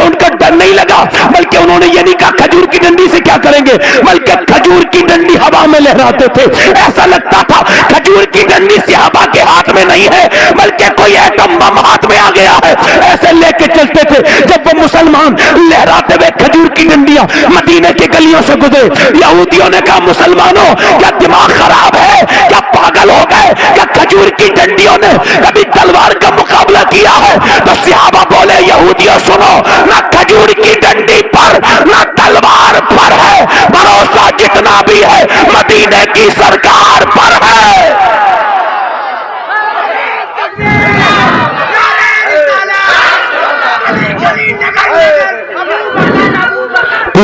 ان کا ڈر نہیں لگا، بلکہ انہوں نے یہ نہیں کہا کھجور کی ڈنڈی سے کیا کریں گے، بلکہ کھجور کی ڈنڈی ہوا میں لہراتے تھے. ایسا لگتا تھا کھجور کی ڈنڈی صحابہ کے ہاتھ میں نہیں ہے بلکہ کوئی ایٹم بم ہاتھ میں آ گیا ہے. ایسے لے کے چلتے تھے. جب وہ مسلمان لہراتے ہوئے کھجور کی ڈنڈیاں مدینے کی گلیوں سے گزرے، یہودیوں نے کہا مسلمانوں کیا دماغ خراب ہے، کیا پاگل ہو گئے، کیا کھجور کی ڈنڈیوں نے کبھی تلوار کا مقابلہ کیا ہے؟ تو صحابہ بولے یہودیوں سنو، نہ کھجور کی ڈنڈی پر نہ تلوار پر ہے، بھروسہ جتنا بھی ہے مدینے کی سرکار پر ہے.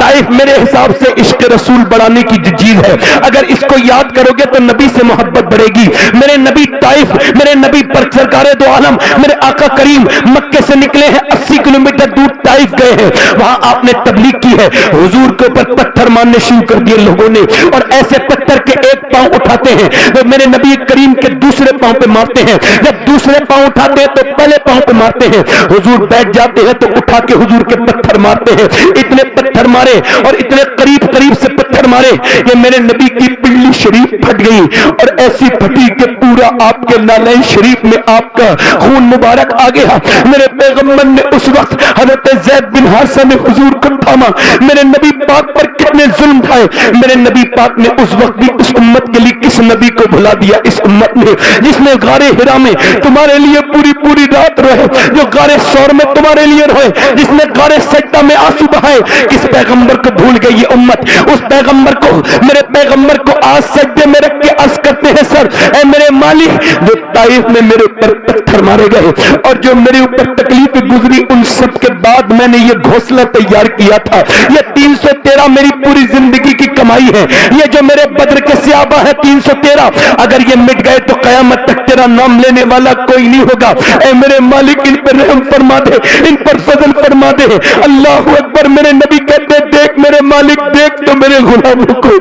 طائف میرے حساب سے عشق رسول بڑھانے کی چیز ہے. اگر اس کو یاد کرو گے تو نبی سے محبت بڑھے گی. میرے نبی طائف، میرے نبی پر سرکار دو عالم میرے آقا کریم مکے سے نکلے ہیں، 80 کلومیٹر دور طائف گئے ہیں. وہاں آپ نے تبلیغ کی ہے. حضور کے اوپر پتھر مارنے شروع کر دیے لوگوں نے، اور ایسے پتھر کے ایک پاؤں اٹھاتے ہیں وہ میرے نبی کریم کے دوسرے پاؤں پہ مارتے ہیں. جب دوسرے پاؤں اٹھاتے ہیں تو پہلے پاؤں پہ مارتے ہیں. حضور بیٹھ جاتے ہیں تو اٹھا کے حضور کے پتھر مارتے ہیں. اتنے پتھر مارے اور اتنے قریب قریب سے پتھر مارے کہ میرے نبی کی پنڈلی شریف پھٹ گئی، اور ایسی پھٹی کہ پورا آپ کے نالین شریف میں آپ کا خون مبارک آ گیا. میرے پیغمبر نے اس وقت حضرت زید بن حارثہ نے حضور کو تھاما. میرے نبی پاک پر کتنے ظلم ڈھائے. میرے نبی پاک نے اس وقت بھی اس امت کے لیے کس نبی کو بھلا دیا؟ اس امت نے جس نے غار حرا میں تمہارے لیے پوری پوری رات روئے، جو غار ثور میں تمہارے لیے روئے، جس نے غار سجدہ میں آنسو بہائے. کس پیغمبر کو بھول گئی یہ امت؟ اس پیغمبر کو، میرے پیغمبر کو آج سجدے میں رکھ کے عرض کرتے ہیں سر اے میرے مالک، جو طائف میں میرے اوپر پتھر مارے گئے اور جو میرے اوپر تکلیف گزری، ان سب کے بعد میں نے یہ گھونسلہ تیار کیا تھا. یہ 313 میری پوری زندگی کی کمائی ہے. یہ جو میرے بدر کے صحابہ ہے 313، اگر یہ مٹ گئے تو قیامت تک تیرا نام لینے والا کوئی نہیں ہوگا. اے میرے مالک ان پر رحم فرما دے، ان پر فضل فرما دے. اللہ اکبر. میرے نبی کہتے دیکھ میرے مالک، دیکھ تو میرے غلاموں کو،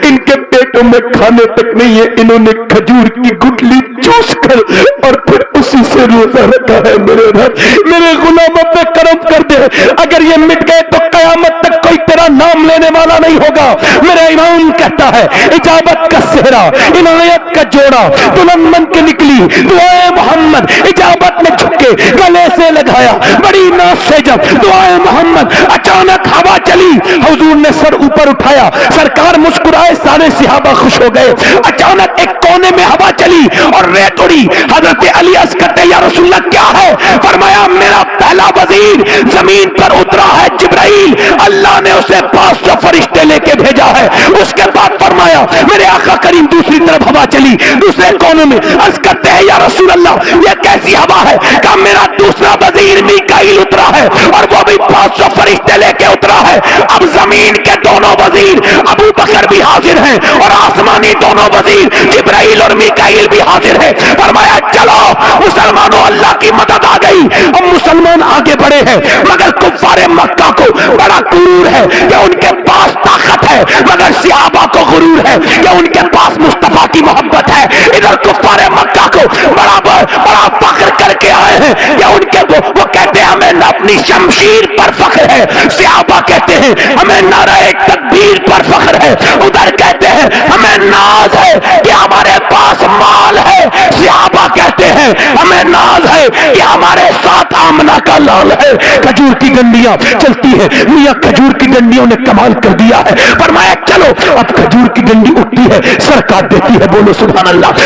ان کے پیٹوں میں کھانے تک نہیں ہے، انہوں نے کھجور کی گٹلی چوس کر اور پھر اسی سے روزہ رکھا ہے. میرے رب میرے غلاموں پہ کرم کر دے. اگر یہ مٹ گئے تو قیامت تک کوئی تیرا نام لینے والا نہیں ہوگا. میرا امام کہتا ہے اجابت کا صحرا، عنایت کا جوڑا، دلہن بن کے نکلی دعائے محمد. اجابت میں جھک کے گلے سے لگایا بڑی ناز سے جب دعائے محمد. اچانک ہوا چلی، حضور نے سر اوپر اٹھایا، سرکار مسکرائے، سارے صحابہ خوش ہو گئے. اچانک ایک کونے میں ہوا چلی اور ریت اڑی. حضرت علی عرض کرتے یا رسول اللہ کیا ہے؟ فرمایا میرا پہلا وزیر زمین پر اترا ہے جبرائیل، اللہ نے اسے 500 فرشتے لے کے بھیجا ہے. اس کے بعد فرمایا میرے آقا کریم دوسری طرف ہوا چلی دوسرے کونے میں. عرض کرتے ہیں یا رسول اللہ یہ کیسی ہوا ہے؟ کہ میرا دوسرا وزیر میکائیل اترا ہے اور وہ بھی 500 فرشتے لے کے اترا ہے. اب زمین کے دونوں وزیر ابو بکر بھی حاضر ہیں اور آسمانی دونوں وزیر جبرائیل اور میکائیل بھی حاضر ہیں. فرمایا چلو مسلمانوں اللہ کی مدد آ گئی. اب مسلمان آگے بڑھے ہیں مگر کفار مکہ کو بڑا غرور ہے کہ ان کے پاس طاقت ہے، مگر صحابہ کو غرور ہے کہ ان کے پاس مصطفیٰ کی محبت ہے. ادھر کفار مکہ کو بڑا فخر کر کے آئے ہیں کہ ان کے وہ کہتے ہیں ہمیں اپنی شمشیر پر فخر ہے. صحابہ کہتے ہیں ہمیں نعرہ تکبیر پر فخر ہے. ادھر کہتے ہیں ہمیں ناز ہے کہ ہمارے پاس مال ہے. صحابہ کہتے ہیں ہمیں ناز ہے کہ ہمارے ساتھ آمنہ کا لال ہے. کھجور کی ڈنڈیاں چلتی ہیں، میاں کھجور کی ڈنڈیوں نے کمال کر دیا ہے. فرمایا چلو اب کھجور کی ڈنڈی اٹھتی ہے سر کاٹ دیتی ہے، بولو سبحان اللہ.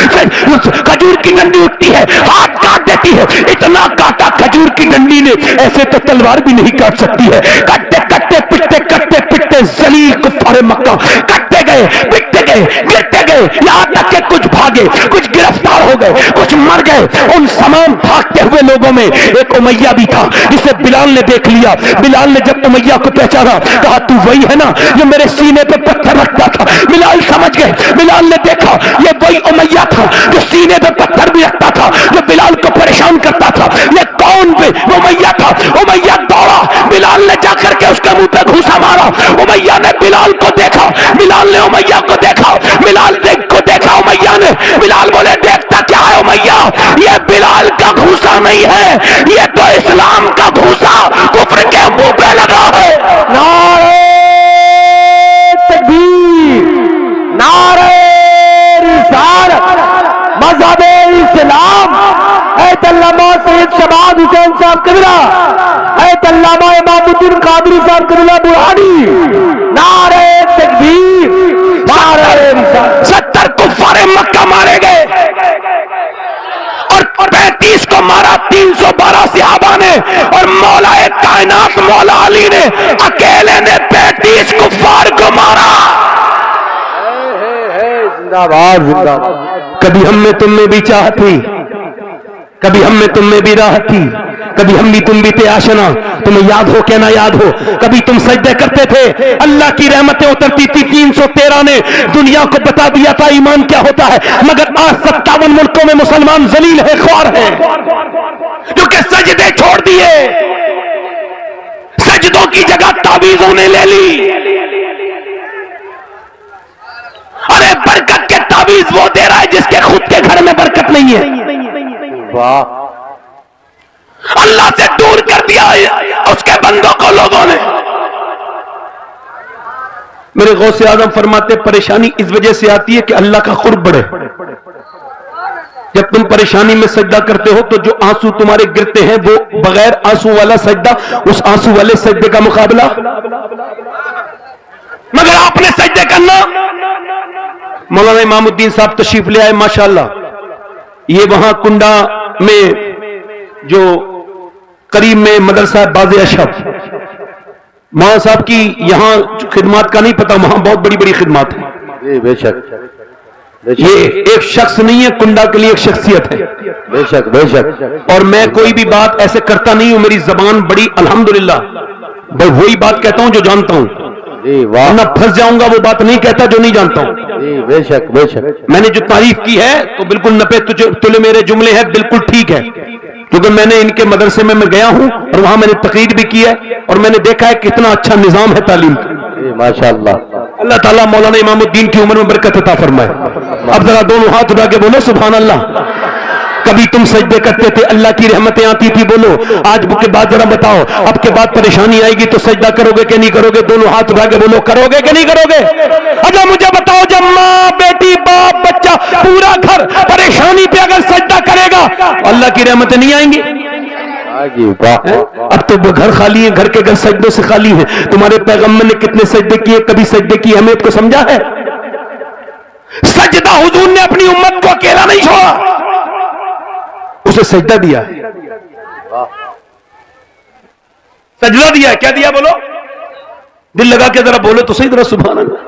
کھجور کی ڈنڈی اٹھتی ہے ہاتھ کاٹ دیتی ہے. اتنا کاٹا کھجور کی ڈنڈی نے ایسے تو تلوار بھی نہیں کاٹ سکتی ہے. کٹتے کٹتے پٹتے ذلیل کفار مکہ کٹتے گئے، پٹتے گئے، گرتے گئے، یہاں تک کہ کچھ بھاگے، کچھ گرفتار ہو گئے، کچھ مر گئے. ان تمام بھاگتے ہوئے لوگوں میں ایک امیہ بھی تھا جسے بلال نے دیکھ لیا. بلال نے جب امیہ کو پہچانا کہا تو وہی ہے نا جو میرے سینے پہ پتھر رکھتا تھا؟ بلال سمجھ گئے. بلال نے دیکھا یہ وہی امیہ تھا جو سینے پہ پتھر بھی رکھتا تھا، جو بلال کو پریشان کرتا تھا. یہ کون بھی امیہ تھا؟ امیہ دوڑا، بلال نے جا کر کے اس کے منہ پہ گھوسا مارا. امیہ نے بلال کو دیکھا، بلال نے امیہ کو دیکھا، بلال کو دیکھا امیہ نے. بلال بولے دیکھتا کیا ہے امیہ؟ یہ بلال کا گھوسا نہیں ہے، یہ تو اسلام کا گھوسا کفر کے منہ پہ لگا ہے. نعرہ تکبیر، نعرہ رسالت، مذہب اسلام. ایت علامہ سید شباب حسین صاحب قبلہ، ایت علامہ امام الدین قادری صاحب قبلہ برہانی. نعرہ تکبیر، نعرہ رسالت. 70 کفار مکہ مارے گئے اور 35 کو مارا 312 صحابہ نے، اور مولا کائنات مولا علی نے اکیلے نے 35 کفار کو مارا. زندہ باد، زندہ باد. کبھی ہم نے تم میں بھی چاہ تھی کبھی ہم میں تم میں بھی راحت تھی، کبھی ہم بھی تم بھی تھے آشنا، تمہیں یاد ہو کہ نہ یاد ہو، کبھی تم سجدے کرتے تھے، اللہ کی رحمتیں اترتی تھی، 313 نے دنیا کو بتا دیا تھا ایمان کیا ہوتا ہے، مگر آج 57 ملکوں میں مسلمان ذلیل ہے، خوار ہے، کیونکہ سجدے چھوڑ دیے، سجدوں کی جگہ تعویذوں نے لے لی۔ ارے برکت کے تعویذ وہ دے رہا ہے جس کے خود کے گھر میں برکت نہیں ہے، واہ، اللہ سے دور کر دیا اس کے بندوں کو لوگوں نے۔ میرے غوث اعظم فرماتے پریشانی اس وجہ سے آتی ہے کہ اللہ کا قرب بڑھے۔ جب تم پریشانی میں سجدہ کرتے ہو تو جو آنسو تمہارے گرتے ہیں وہ بغیر آنسو والا سجدہ اس آنسو والے سجدے کا مقابلہ، مگر آپ نے سجدے کرنا۔ مولانا امام الدین صاحب تشریف لے آئے ماشاءاللہ، یہ وہاں کنڈا میں جو قریب میں مدرسہ باز اشرف، مولانا صاحب کی یہاں خدمات کا نہیں پتا، وہاں بہت بڑی بڑی خدمات ہیں۔ جی بے شک، یہ ایک شخص نہیں ہے، کنڈا کے لیے ایک شخصیت ہے، بے شک بے شک، اور میں کوئی بھی بات ایسے کرتا نہیں ہوں، میری زبان بڑی الحمدللہ بھائی وہی بات کہتا ہوں جو جانتا ہوں، جی واہ، ورنہ پھنس جاؤں گا وہ بات نہیں کہتا جو نہیں جانتا ہوں۔ جی بے شک بے شک، میں نے جو تعریف کی ہے تو بالکل نپے تلے میرے جملے ہیں، بالکل ٹھیک ہے، کیونکہ میں نے ان کے مدرسے میں گیا ہوں اور وہاں میں نے تقریر بھی کی ہے اور میں نے دیکھا ہے کتنا اچھا نظام ہے تعلیم کا۔ جی ماشاءاللہ، اللہ تعالیٰ مولانا امام الدین کی عمر میں برکت عطا فرمائے۔ اب ذرا دونوں ہاتھ اٹھا کے بولو سبحان اللہ۔ کبھی تم سجدے کرتے تھے اللہ کی رحمتیں آتی تھی، بولو آج کے بعد ذرا بتاؤ اب کے بعد پریشانی آئے گی تو سجدہ کرو گے کہ نہیں کرو گے؟ دونوں ہاتھ اٹھا کے بولو کرو گے کہ نہیں کرو گے؟ اچھا مجھے بتاؤ جب ماں بیٹی باپ بچہ پورا گھر پریشانی پہ اگر سجدہ کرے گا اللہ کی رحمتیں نہیں آئیں گی؟ جی واہ، اب تو وہ گھر خالی ہیں، گھر کے گھر سجدوں سے خالی ہیں۔ تمہارے پیغمبر نے کتنے سجدے کیے، کبھی سجدے کی اہمیت کو سمجھا ہے؟ سجدہ حضور نے اپنی امت کو اکیلا نہیں چھوڑا، اسے سجدہ دیا، سجدہ دیا، کیا دیا بولو؟ دل لگا کے ذرا بولو تو صحیح طرح سبحان اللہ۔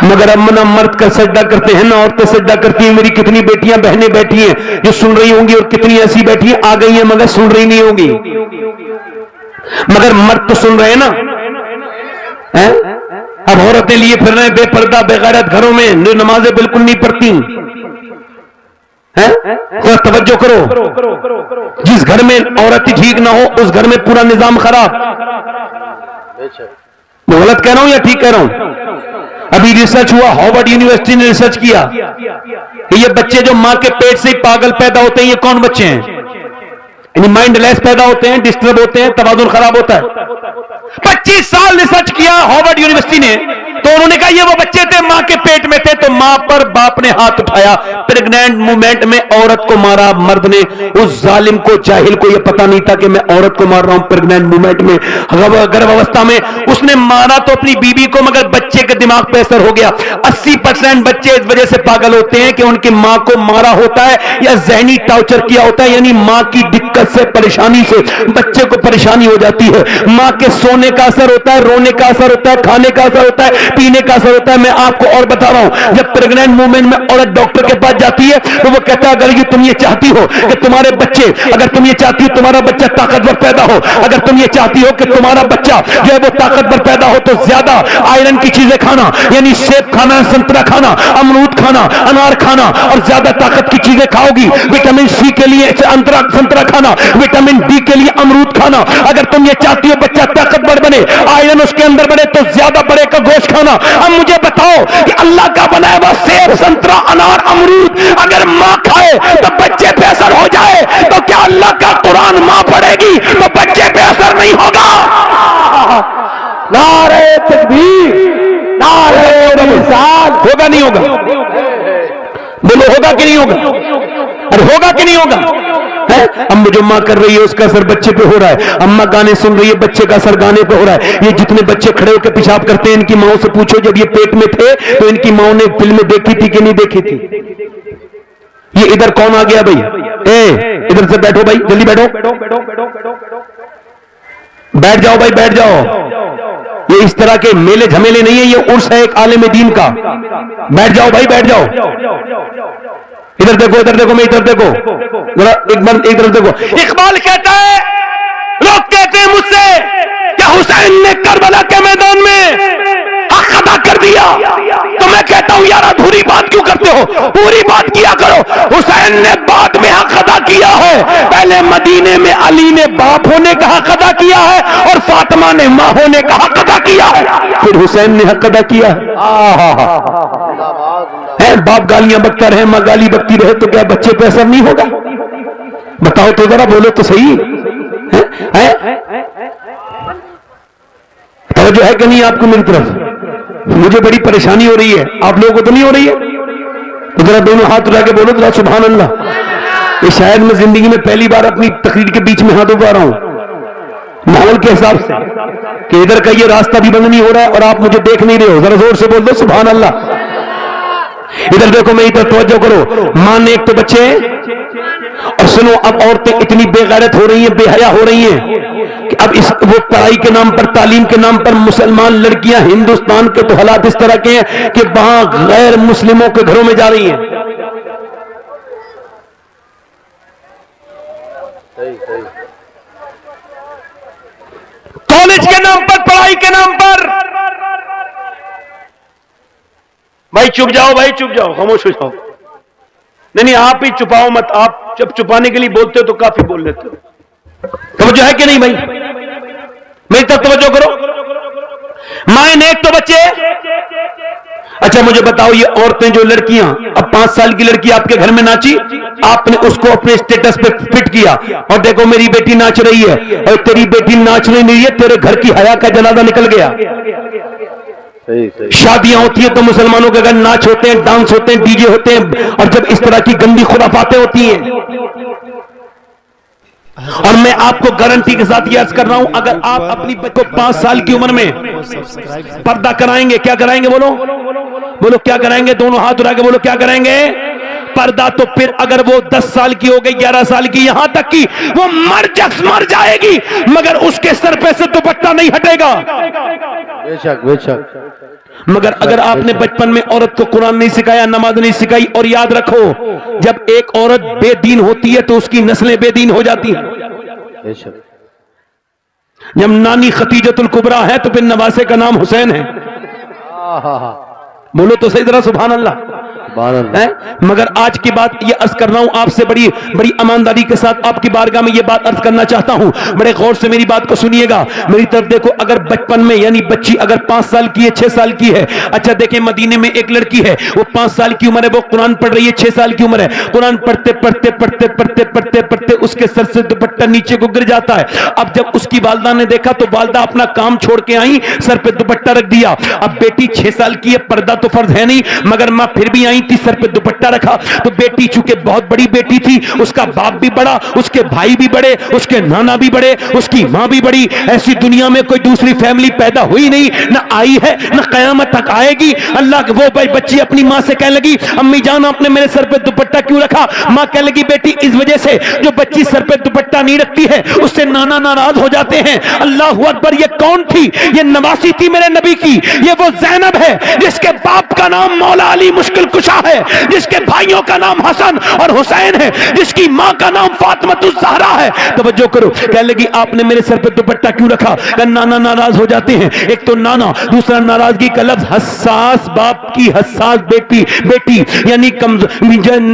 مگر اب نہ مرد کا سجدہ کرتے ہیں نہ عورتیں سجدہ کرتی ہیں۔ میری کتنی بیٹیاں بہنیں بیٹھی ہیں جو سن رہی ہوں گی اور کتنی ایسی بیٹھی ہیں آ گئی ہیں مگر سن رہی نہیں ہوں گی، مگر مرد تو سن رہے ہیں نا۔ اب عورتیں لیے پھر رہے ہیں بے پردہ بے غیرت گھروں میں، نمازیں بالکل نہیں پڑھتی، ذرا توجہ کرو، جس گھر میں عورت ٹھیک نہ ہو اس گھر میں پورا نظام خراب۔ میں غلط کہہ رہا ہوں یا ٹھیک کہہ رہا ہوں؟ ابھی ریسرچ ہوا، ہارورڈ یونیورسٹی نے ریسرچ کیا کہ یہ بچے جو ماں کے پیٹ سے پاگل پیدا ہوتے ہیں یہ کون بچے ہیں؟ یعنی مائنڈ لیس پیدا ہوتے ہیں، ڈسٹرب ہوتے ہیں، توازن خراب ہوتا ہے۔ 25 سال ریسرچ کیا ہارورڈ یونیورسٹی نے، تو انہوں نے کہا یہ وہ بچے تھے ماں کے پیٹ میں تھے، تو ماں پر باپ نے ہاتھ اٹھایا، پریگنینٹ مومنٹ میں عورت کو مارا مرد نے۔ اس ظالم کو جاہل کو یہ پتا نہیں تھا کہ میں عورت کو مار رہا ہوں پریگنینٹ مومنٹ میں، گربھ اوستھا میں۔ اس نے مارا تو اپنی بیوی کو، مگر بچے کے دماغ پہ اثر ہو گیا۔ 80% بچے اس وجہ سے پاگل ہوتے ہیں کہ ان کی ماں کو مارا ہوتا ہے یا ذہنی ٹارچر کیا ہوتا ہے، یعنی ماں کی دقت سے پریشانی سے بچے کو پریشانی ہو جاتی ہے۔ ماں کے سونے کا اثر ہوتا ہے، رونے کا اثر ہوتا ہے، کھانے کا اثر ہوتا ہے، پینے کا اثر ہوتا ہے۔ میں آپ کو اور بتا رہا ہوں، جب پریگنینٹ مومنٹ میں عورت ڈاکٹر کے پاس جاتی ہے تو وہ کہتا ہے اگر تم یہ چاہتی ہو کہ تمہارے بچے، اگر تم یہ چاہتی ہو تمہارا بچہ طاقتور پیدا ہو، اگر تم یہ چاہتی ہو کہ تمہارا بچہ جو ہے وہ طاقتور پیدا ہو تو زیادہ آئرن کی چیزیں کھانا، یعنی سیب کھانا، سنترا کھانا، امرود کھانا، انار کھانا، اور زیادہ طاقت کی چیزیں کھاؤ گی۔ وٹامن سی کے لیے سنترا کھانا، وٹامن ڈی کے لیے امرود کھانا۔ اگر تم یہ چاہتی ہو بچہ طاقتور بنے، آئرن اس کے اندر بڑھے، تو زیادہ بڑے کا گوشت کھانا۔ اب مجھے بتاؤ کہ اللہ کا بنایا ہوا سیب، سنترا، انار، امرود اگر ماں کھائے تو بچے پہ اثر ہو جائے تو کیا اللہ کا قرآن ماں پڑھے گی تو بچے پہ اثر نہیں ہوگا؟ نعرہ تکبیر، نعرہ رسالت، ہوگا نہیں ہوگا؟ بولو ہوگا کہ نہیں ہوگا؟ ارے ہوگا کہ نہیں ہوگا؟ ام جو ماں کر رہی ہے اس کا اثر بچے پہ ہو رہا ہے، اماں گانے سن رہی ہے بچے کا اثر گانے پہ ہو رہا ہے۔ یہ جتنے بچے کھڑے ہو کے پیشاب کرتے ہیں ان کی ماؤں سے پوچھو جب یہ پیٹ میں تھے تو ان کی ماؤں نے فلمیں دیکھی تھی کہ نہیں دیکھی تھی؟ یہ ادھر کون آ گیا بھائی؟ ادھر سے بیٹھو بھائی، جلدی بیٹھو، بیٹھ جاؤ بھائی، بیٹھ جاؤ۔ یہ اس طرح کے میلے جھمیلے نہیں ہیں، یہ عرس ہے ایک عالم دین کا۔ بیٹھ جاؤ بھائی، بیٹھ جاؤ۔ ادھر دیکھو ادھر دیکھو میں ادھر دیکھو ذرا ایک طرف دیکھو. اقبال کہتا ہے لوگ کہتے ہیں مجھ سے کہ حسین نے کربلا کے میدان میں حق ادا کر دیا, تو میں کہتا ہوں یار ادھوری بات کیوں کرتے ہو, پوری بات کیا کرو. حسین نے بعد میں حق ادا کیا ہے, پہلے مدینے میں علی نے باپ ہونے کا حق ادا کیا ہے اور فاطمہ نے ماں ہونے کا حق ادا کیا ہے, پھر حسین نے حق ادا کیا ہے. باپ گالیاں بکتا رہے, ماں گالی بکتی رہے, تو کیا بچے پہ اثر نہیں ہوگا؟ بتاؤ تو ذرا, بولو تو صحیح. توجہ ہے کہ نہیں آپ کو میری طرف؟ مجھے بڑی پریشانی ہو رہی ہے, آپ لوگوں کو تو نہیں ہو رہی ہے؟ تو ذرا دونوں ہاتھ اٹھا کے بولو ذرا سبحان اللہ. یہ شاید میں زندگی میں پہلی بار اپنی تقریر کے بیچ میں ہاتھ اٹھا رہا ہوں ماحول کے حساب سے, کہ ادھر کا یہ راستہ بھی بند نہیں ہو رہا ہے اور آپ مجھے دیکھ نہیں رہے ہو. ذرا زور سے بول دو سبحان اللہ. ادھر دیکھو میری طرف توجہ کرو. ماں نے ایک تو بچے, اور سنو اب عورتیں اتنی بے غیرت ہو رہی ہیں, بے حیا ہو رہی ہیں کہ اب وہ پڑھائی کے نام پر, تعلیم کے نام پر مسلمان لڑکیاں ہندوستان کے تو حالات اس طرح کے ہیں کہ وہاں غیر مسلموں کے گھروں میں جا رہی ہیں. کالج کے نام پر, پڑھائی کے نام پر. بھائی چپ جاؤ, بھائی چپ جاؤ, خاموش ہو جاؤ. نہیں آپ ہی چھپاؤ مت, آپ جب چھپانے کے لیے بولتے ہو تو کافی بول لیتے ہو. توجہ ہے کہ نہیں بھائی؟ میری طرف توجہ کرو. مائیں نے ایک تو بچے. اچھا مجھے بتاؤ, یہ عورتیں جو لڑکیاں, اب 5 سال کی لڑکی آپ کے گھر میں ناچی, آپ نے اس کو اپنے اسٹیٹس پہ فٹ کیا اور دیکھو میری بیٹی ناچ رہی ہے, اور تیری بیٹی ناچ نہیں ہے, تیرے گھر کی حیا کا جنازہ نکل گیا. شادیاں ہوتی ہیں تو مسلمانوں کے گھر ناچ ہوتے ہیں, ڈانس ہوتے ہیں, ڈی جے ہوتے ہیں, اور جب اس طرح کی گندی خرافاتیں ہوتی ہیں, اور میں آپ کو گارنٹی کے ساتھ یہ عرض کر رہا ہوں, اگر آپ اپنی بچے کو 5 سال کی عمر میں پردہ کرائیں گے, کیا کرائیں گے بولو, بولو کیا کرائیں گے, دونوں ہاتھ اٹھا کے بولو کیا کرائیں گے, پردہ. تو پھر اگر وہ 10 سال کی ہو گئی, 11 سال کی, یہاں تک کی وہ مر جائے گی, مگر اس کے سر پہ سے دوپٹہ نہیں ہٹے گا. بے شک بے شک. مگر اگر آپ نے بچپن میں عورت کو قرآن نہیں سکھایا, نماز نہیں سکھائی, اور یاد رکھو جب ایک عورت بے دین ہوتی ہے تو اس کی نسلیں بے دین ہو جاتی ہیں. بے شک. جب نانی ختیجۃ الکبریٰ ہے تو پھر نواسے کا نام حسین ہے. بولو تو صحیح ذرا سبحان اللہ. مگر آج کی بات یہ عرض کر رہا ہوں آپ سے, بڑی بڑی ایمانداری کے ساتھ آپ کی بارگاہ میں یہ بات عرض کرنا چاہتا ہوں. بڑے غور سے میری بات کو سنیے گا, میری طرف دیکھو. اگر بچپن میں یعنی بچی اگر 5 سال کی ہے, 6 سال کی ہے, اچھا دیکھیں مدینے میں ایک لڑکی ہے, وہ 5 سال کی عمر ہے, وہ قرآن پڑھ رہی ہے, 6 سال کی عمر ہے, قرآن پڑھتے پڑھتے پڑھتے پڑھتے پڑھتے پڑھتے اس کے سر سے دوپٹہ نیچے کو گر جاتا ہے. اب جب اس کی والدہ نے دیکھا تو والدہ اپنا کام چھوڑ کے آئی, سر پہ دوپٹہ رکھ دیا. اب بیٹی 6 سال کی ہے, پردہ تو فرض ہے نہیں, مگر ماں پھر بھی آئی تھی, سر پہ دوپٹہ رکھا. تو بیٹی چونکہ بہت بڑی بیٹی تھی, اس کا باپ بھی بڑا, اس کے بھائی بھی بڑے, اس کے نانا بھی بڑے, اس کی ماں بھی بڑی. ایسی دنیا میں کوئی دوسری فیملی پیدا ہوئی نہیں, نہ آئی ہے, نہ قیامت تک آئے گی. اللہ وہ بچی اپنی ماں سے کہنے لگی, امی جان آپ نے میرے سر پہ دوپٹہ کیوں رکھا؟ ماں کہنے لگی, بیٹی اس وجہ سے جو بچی سر پہ دوپٹہ نہیں رکھتی ہے اس سے نانا ناراض ہو جاتے ہیں. اللہ اکبر. یہ کون تھی؟ یہ نواسی تھی میرے نبی کی. یہ وہ زینب ہے جس کے باپ کا نام مولا علی مشکل کشا ہے, جس کے بھائیوں کا نام حسن اور حسین ہے, جس کی ماں کا نام فاطمہ الزہرا ہے. توجہ کرو. کہنے لگی آپ نے میرے سر پہ دوپٹہ کیوں رکھا؟ کہ نانا ناراض ہو جاتے ہیں. ایک تو نانا, دوسرا ناراضگی کا لفظ. حساس باپ کی حساس بیٹی یعنی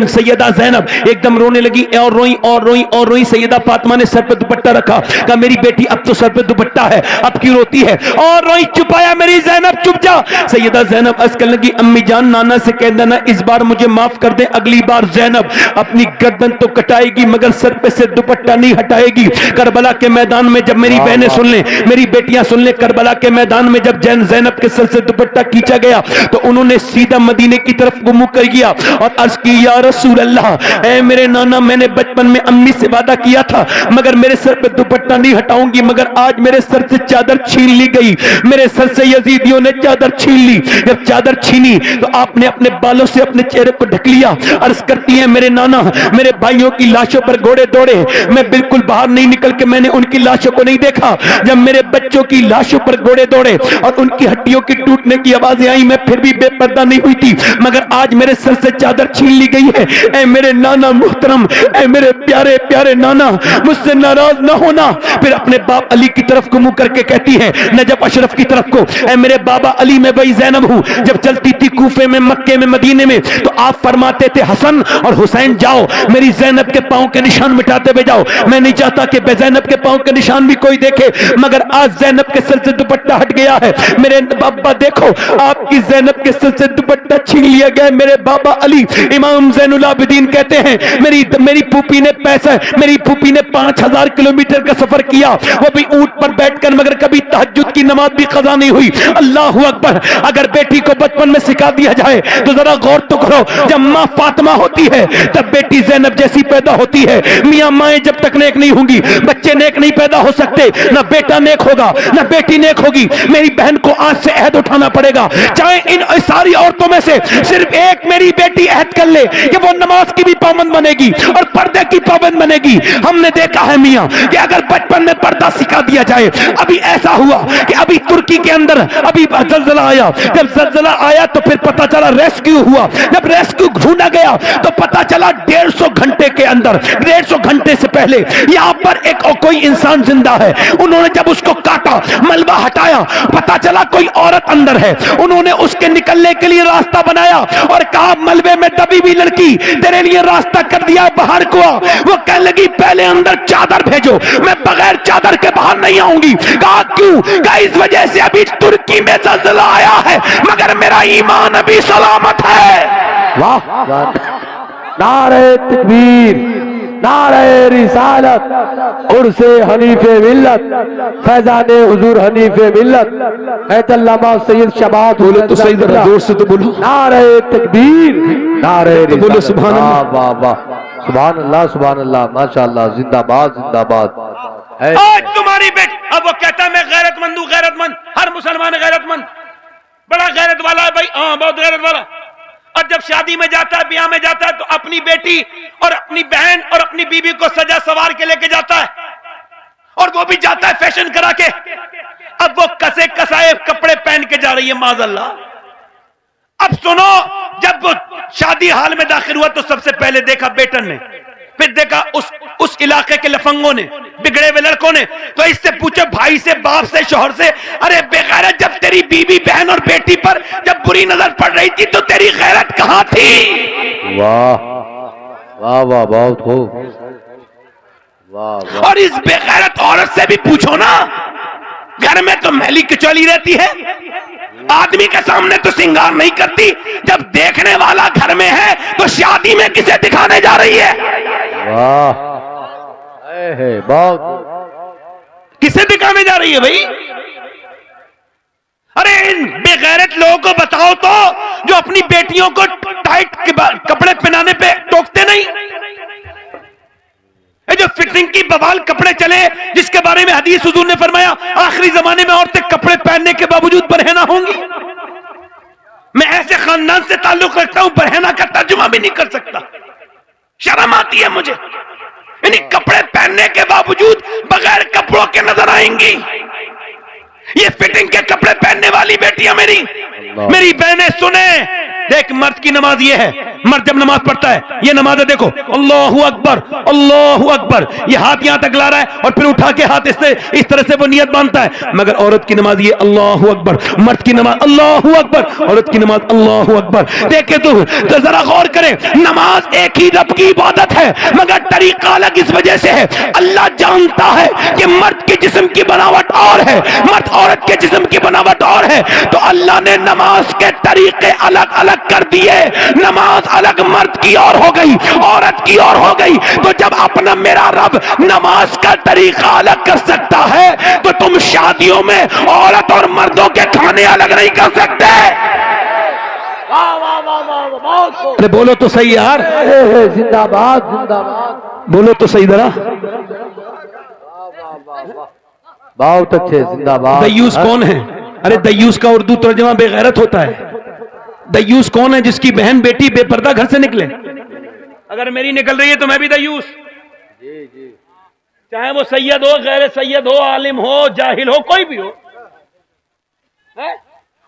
سیدہ زینب ایک دم رونے لگی, اور روئی اور روئی اور روئی. سیدہ فاطمہ نے سر پہ دوپٹہ رکھا, کہا میری بیٹی اب تو سر پہ دوپٹہ ہے, اب کیوں روتی ہے؟ اور روئی. چپایا میری زینب, چپ جا. سیدہ زینب عرض کرنے لگی, امی جان نانا سے کہہ دینا اس بار مجھے معاف کر دیں, اگلی بار زینب اپنی گردن تو کٹائے گی مگر سر پہ سے دوپٹہ نہیں ہٹائے گی. کربلا کے میدان میں جب میری بہنیں سن لیں, میری بیٹیاں سن لیں, کربلا کے میدان میں جب زینب کے سر سے دوپٹہ کھینچا گیا تو انہوں نے سیدھا مدینے کی طرف منہ کر گیا اور عرض کی, یا رسول اللہ, اے میرے نانا, میں نے بچپن میں امی سے وعدہ کیا تھا مگر میرے سر پہ دوپٹہ نہیں ہٹاؤں گی, مگر آج میرے سر سے چادر چھین لی گئی. میرے سر سے یزیدیوں نے چادر چھین لی. جب چادر چھینی تو آپ نے اپنے بالوں سے سے اپنے چہرے کو ڈھک لیا. عرض کرتی ہیں میرے نانا میرے بھائیوں کی لاشوں پر گھوڑے دوڑے, میں بالکل باہر نہیں نکل کے میں نے ان کی لاشوں کو نہیں دیکھا. جب میرے بچوں کی لاشوں پر گھوڑے دوڑے اور ان کی ہڈیوں کی ٹوٹنے کی آوازیں آئی, میں پھر بھی بے پردہ نہیں ہوئی تھی, مگر آج میرے سر سے چادر چھین لی گئی ہے. اے میرے نانا محترم, اے میرے پیارے پیارے نانا, مجھ سے ناراض نہ ہونا. پھر اپنے باپ علی کی طرف کو منہ کر کے کہتی ہے نجف اشرف کی طرف کو, اے میرے بابا علی میں وہی زینب ہوں جب چلتی تھی کوفے میں, مکے میں, مدینے میں, تو آپ فرماتے تھے حسن اور حسین جاؤ میری زینب کے پاؤں کے نشان مٹاتے ہوئے جاؤ. میں نہیں چاہتا کہ بے زینب کے پاؤں کے نشان بھی کوئی دیکھے, مگر آج زینب کے سر سے دوپٹہ ہٹ گیا ہے. میرے ابا دیکھو آپ کی زینب کے سر سے دوپٹہ چھین لیا گیا. میرے بابا علی امام زین العابدین کہتے ہیں میری پھوپھی نے پیسہ, میری پھوپھی نے 5000 کلومیٹر کا سفر کیا, وہ بھی اونٹ پر بیٹھ کر, مگر کبھی تہجد کی نماز بھی قضا نہیں ہوئی. اللہ اکبر. اگر بیٹی کو بچپن میں سکھا دیا جائے تو ذرا غور تو کرو, جب ماں فاطمہ ہوتی ہے تب بیٹی زینب جیسی پیدا ہوتی ہے. میاں مائیں جب تک نیک نہیں ہوں گی بچے نیک نہیں پیدا ہو سکتے, نہ بیٹا نیک ہوگا نہ بیٹی نیک ہوگی. میری بہن کو آج سے عہد اٹھانا پڑے گا, چاہے ان ساری عورتوں میں سے صرف ایک میری بیٹی عہد کر لے کہ وہ نماز کی بھی پابند بنے گی اور پردے کی پابند بنے گی. ہم نے دیکھا ہے میاں کہ اگر بچپن میں پردہ سکھا دیا جائے, ابھی ایسا ہوا کہ ابھی ترکی کے اندر ابھی زلزلہ آیا, جب زلزلہ آیا تو پھر پتا چلا ریسکیو ہوا, جب ریسکیو ڈھونڈا گیا تو پتا چلا 150 گھنٹے کے اندر 150 گھنٹے سے پہلے یہاں پر ایک کوئی انسان زندہ ہے. انہوں نے جب اس کو کاٹا, ملبہ ہٹایا, پتا چلا کوئی عورت اندر ہے. انہوں نے اس کے نکلنے کے لیے راستہ بنایا اور کہا ملبے میں دبی ہوئی لڑکی تیرے لیے راستہ کر دیا, باہر کو آ. وہ کہنے لگی پہلے اندر چادر بھیجو, میں بغیر چادر کے باہر نہیں آؤں گی. کہا کیوں؟ کہا اس وجہ سے ابھی ترکی میں زلزلہ آیا ہے مگر میرا ایمان ابھی سلامت ہے. واہ, نعرہ تکبیر, نعرہ رسالت, عرس حنیف ملت, فیضان حضور حنیف ملت, حید علامہ سید شباب. بولو تو صحیح, ذرا زور سے تو بولو. نعرہ تکبیر, نعرہ تو بولو رسالت. سبحان اللہ. واہ واہ, سبحان اللہ سبحان اللہ, ماشاءاللہ, زندہ باد زندہ باد. آج تمہاری بیٹی, اب وہ کہتا ہے میں غیرت مند ہوں, غیرت مند, ہر مسلمان غیرت مند, بڑا غیرت والا ہے بھائی, ہاں بہت غیرت والا. اور جب شادی میں جاتا ہے, بیاہ میں جاتا ہے, تو اپنی بیٹی اور اپنی بہن اور اپنی بیوی کو سجا سوار کے لے کے جاتا ہے, اور وہ بھی جاتا ہے فیشن کرا کے. اب وہ کسے کسائے کپڑے پہن کے جا رہی ہے معاذ اللہ. اب سنو, جب وہ شادی حال میں داخل ہوا تو سب سے پہلے دیکھا بیٹن نے, پھر دیکھا اس علاقے کے لفنگوں نے, بگڑے ہوئے لڑکوں نے. تو اس سے پوچھے بھائی سے, باپ سے, شوہر سے, ارے بے غیرت, جب تیری بیوی بہن اور بیٹی پر جب بری نظر پڑ رہی تھی تو تیری غیرت کہاں تھی؟ واہ واہ واہ, بہت خوب. واہ واہ. اور اس بے غیرت عورت سے بھی پوچھو نا, گھر میں تو میلی کچولی رہتی ہے, آدمی کے سامنے تو سنگار نہیں کرتی, جب دیکھنے والا گھر میں ہے تو شادی میں کسے دکھانے جا رہی ہے؟ واہ, بہت کسے دکھانے جا رہی ہے بھائی؟ ارے ان بے غیرت لوگوں کو بتاؤ تو, جو اپنی بیٹیوں کو ٹائٹ کپڑے پہنانے پہ ٹوکتے نہیں. جو فٹنگ کی بوال کپڑے چلے, جس کے بارے میں حدیث حضور نے فرمایا آخری زمانے میں عورتیں کپڑے پہننے کے باوجود برہنہ ہوں گی. میں ایسے خاندان سے تعلق رکھتا ہوں, برہنہ کا ترجمہ بھی نہیں کر سکتا, شرم آتی ہے مجھے. یعنی کپڑے پہننے کے باوجود بغیر کپڑوں کے نظر آئیں گی. یہ فٹنگ کے کپڑے پہننے والی بیٹیاں میری بہنیں سنیں, دیکھ مرد کی نماز یہ ہے, مرد جب نماز پڑھتا ہے یہ نماز ہے, دیکھو اللہ اکبر اللہ اکبر, یہ ہاتھ یہاں تک لا رہا ہے اور پھر اٹھا کے ہاتھ اس طرح سے وہ نیت باندھتا ہے. مگر عورت کی نماز یہ اللہ اکبر, مرد کی نماز اللہ اکبر, عورت کی نماز اللہ اکبر. دیکھے تو ذرا غور کریں, نماز ایک ہی رب کی عبادت ہے مگر طریقہ الگ اس وجہ سے ہے. اللہ جانتا ہے کہ مرد کے جسم کی بناوٹ اور ہے, مرد عورت کے جسم کی بناوٹ اور ہے, تو اللہ نے نماز کے طریقے الگ الگ کر دیے. نماز الگ مرد کی اور ہو گئی, عورت کی اور ہو گئی. تو جب اپنا میرا رب نماز کا طریقہ الگ کر سکتا ہے تو تم شادیوں میں عورت اور مردوں کے کھانے الگ نہیں کر سکتے. ارے بولو تو صحیح یار, زندہ باد زندہ باد, بولو تو صحیح ذرا. بہت اچھے, زندہ باد. دیوس کون ہے؟ ارے دیوس کا اردو ترجمہ بے غیرت ہوتا ہے. دیوس کون ہے؟ جس کی بہن بیٹی بے پردہ گھر سے نکلے. اگر میری نکل رہی ہے تو میں بھی دیوس. چاہے وہ سید ہو، غیر سید ہو، عالم ہو، جاہل ہو، کوئی بھی ہو.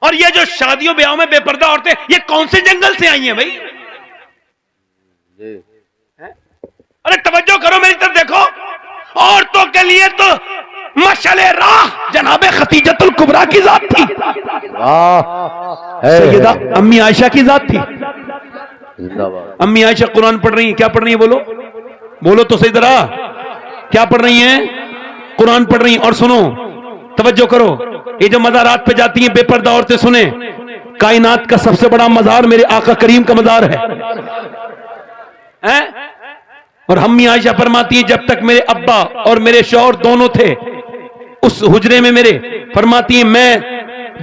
اور یہ جو شادیوں بیاہوں میں بے پردہ عورتیں، یہ کون سے جنگل سے آئی ہیں بھائی؟ ارے توجہ کرو میری طرف دیکھو. عورتوں کے لیے تو مشعل راہ جناب خدیجۃ الکبریٰ کی ذات تھی، سیدہ امی عائشہ کی ذات تھی. امی عائشہ قرآن پڑھ رہی ہیں. کیا پڑھ رہی ہیں؟ بولو بولو تو صحیح طرح. کیا پڑھ رہی ہیں؟ قرآن پڑھ رہی ہیں. اور سنو توجہ کرو، یہ جو مزارات پہ جاتی ہیں بے پردہ عورتیں، سنیں، کائنات کا سب سے بڑا مزار میرے آقا کریم کا مزار ہے. اور امی عائشہ فرماتی ہیں جب تک میرے ابا اور میرے شوہر دونوں تھے اس حجرے میں میرے، فرماتی ہیں میں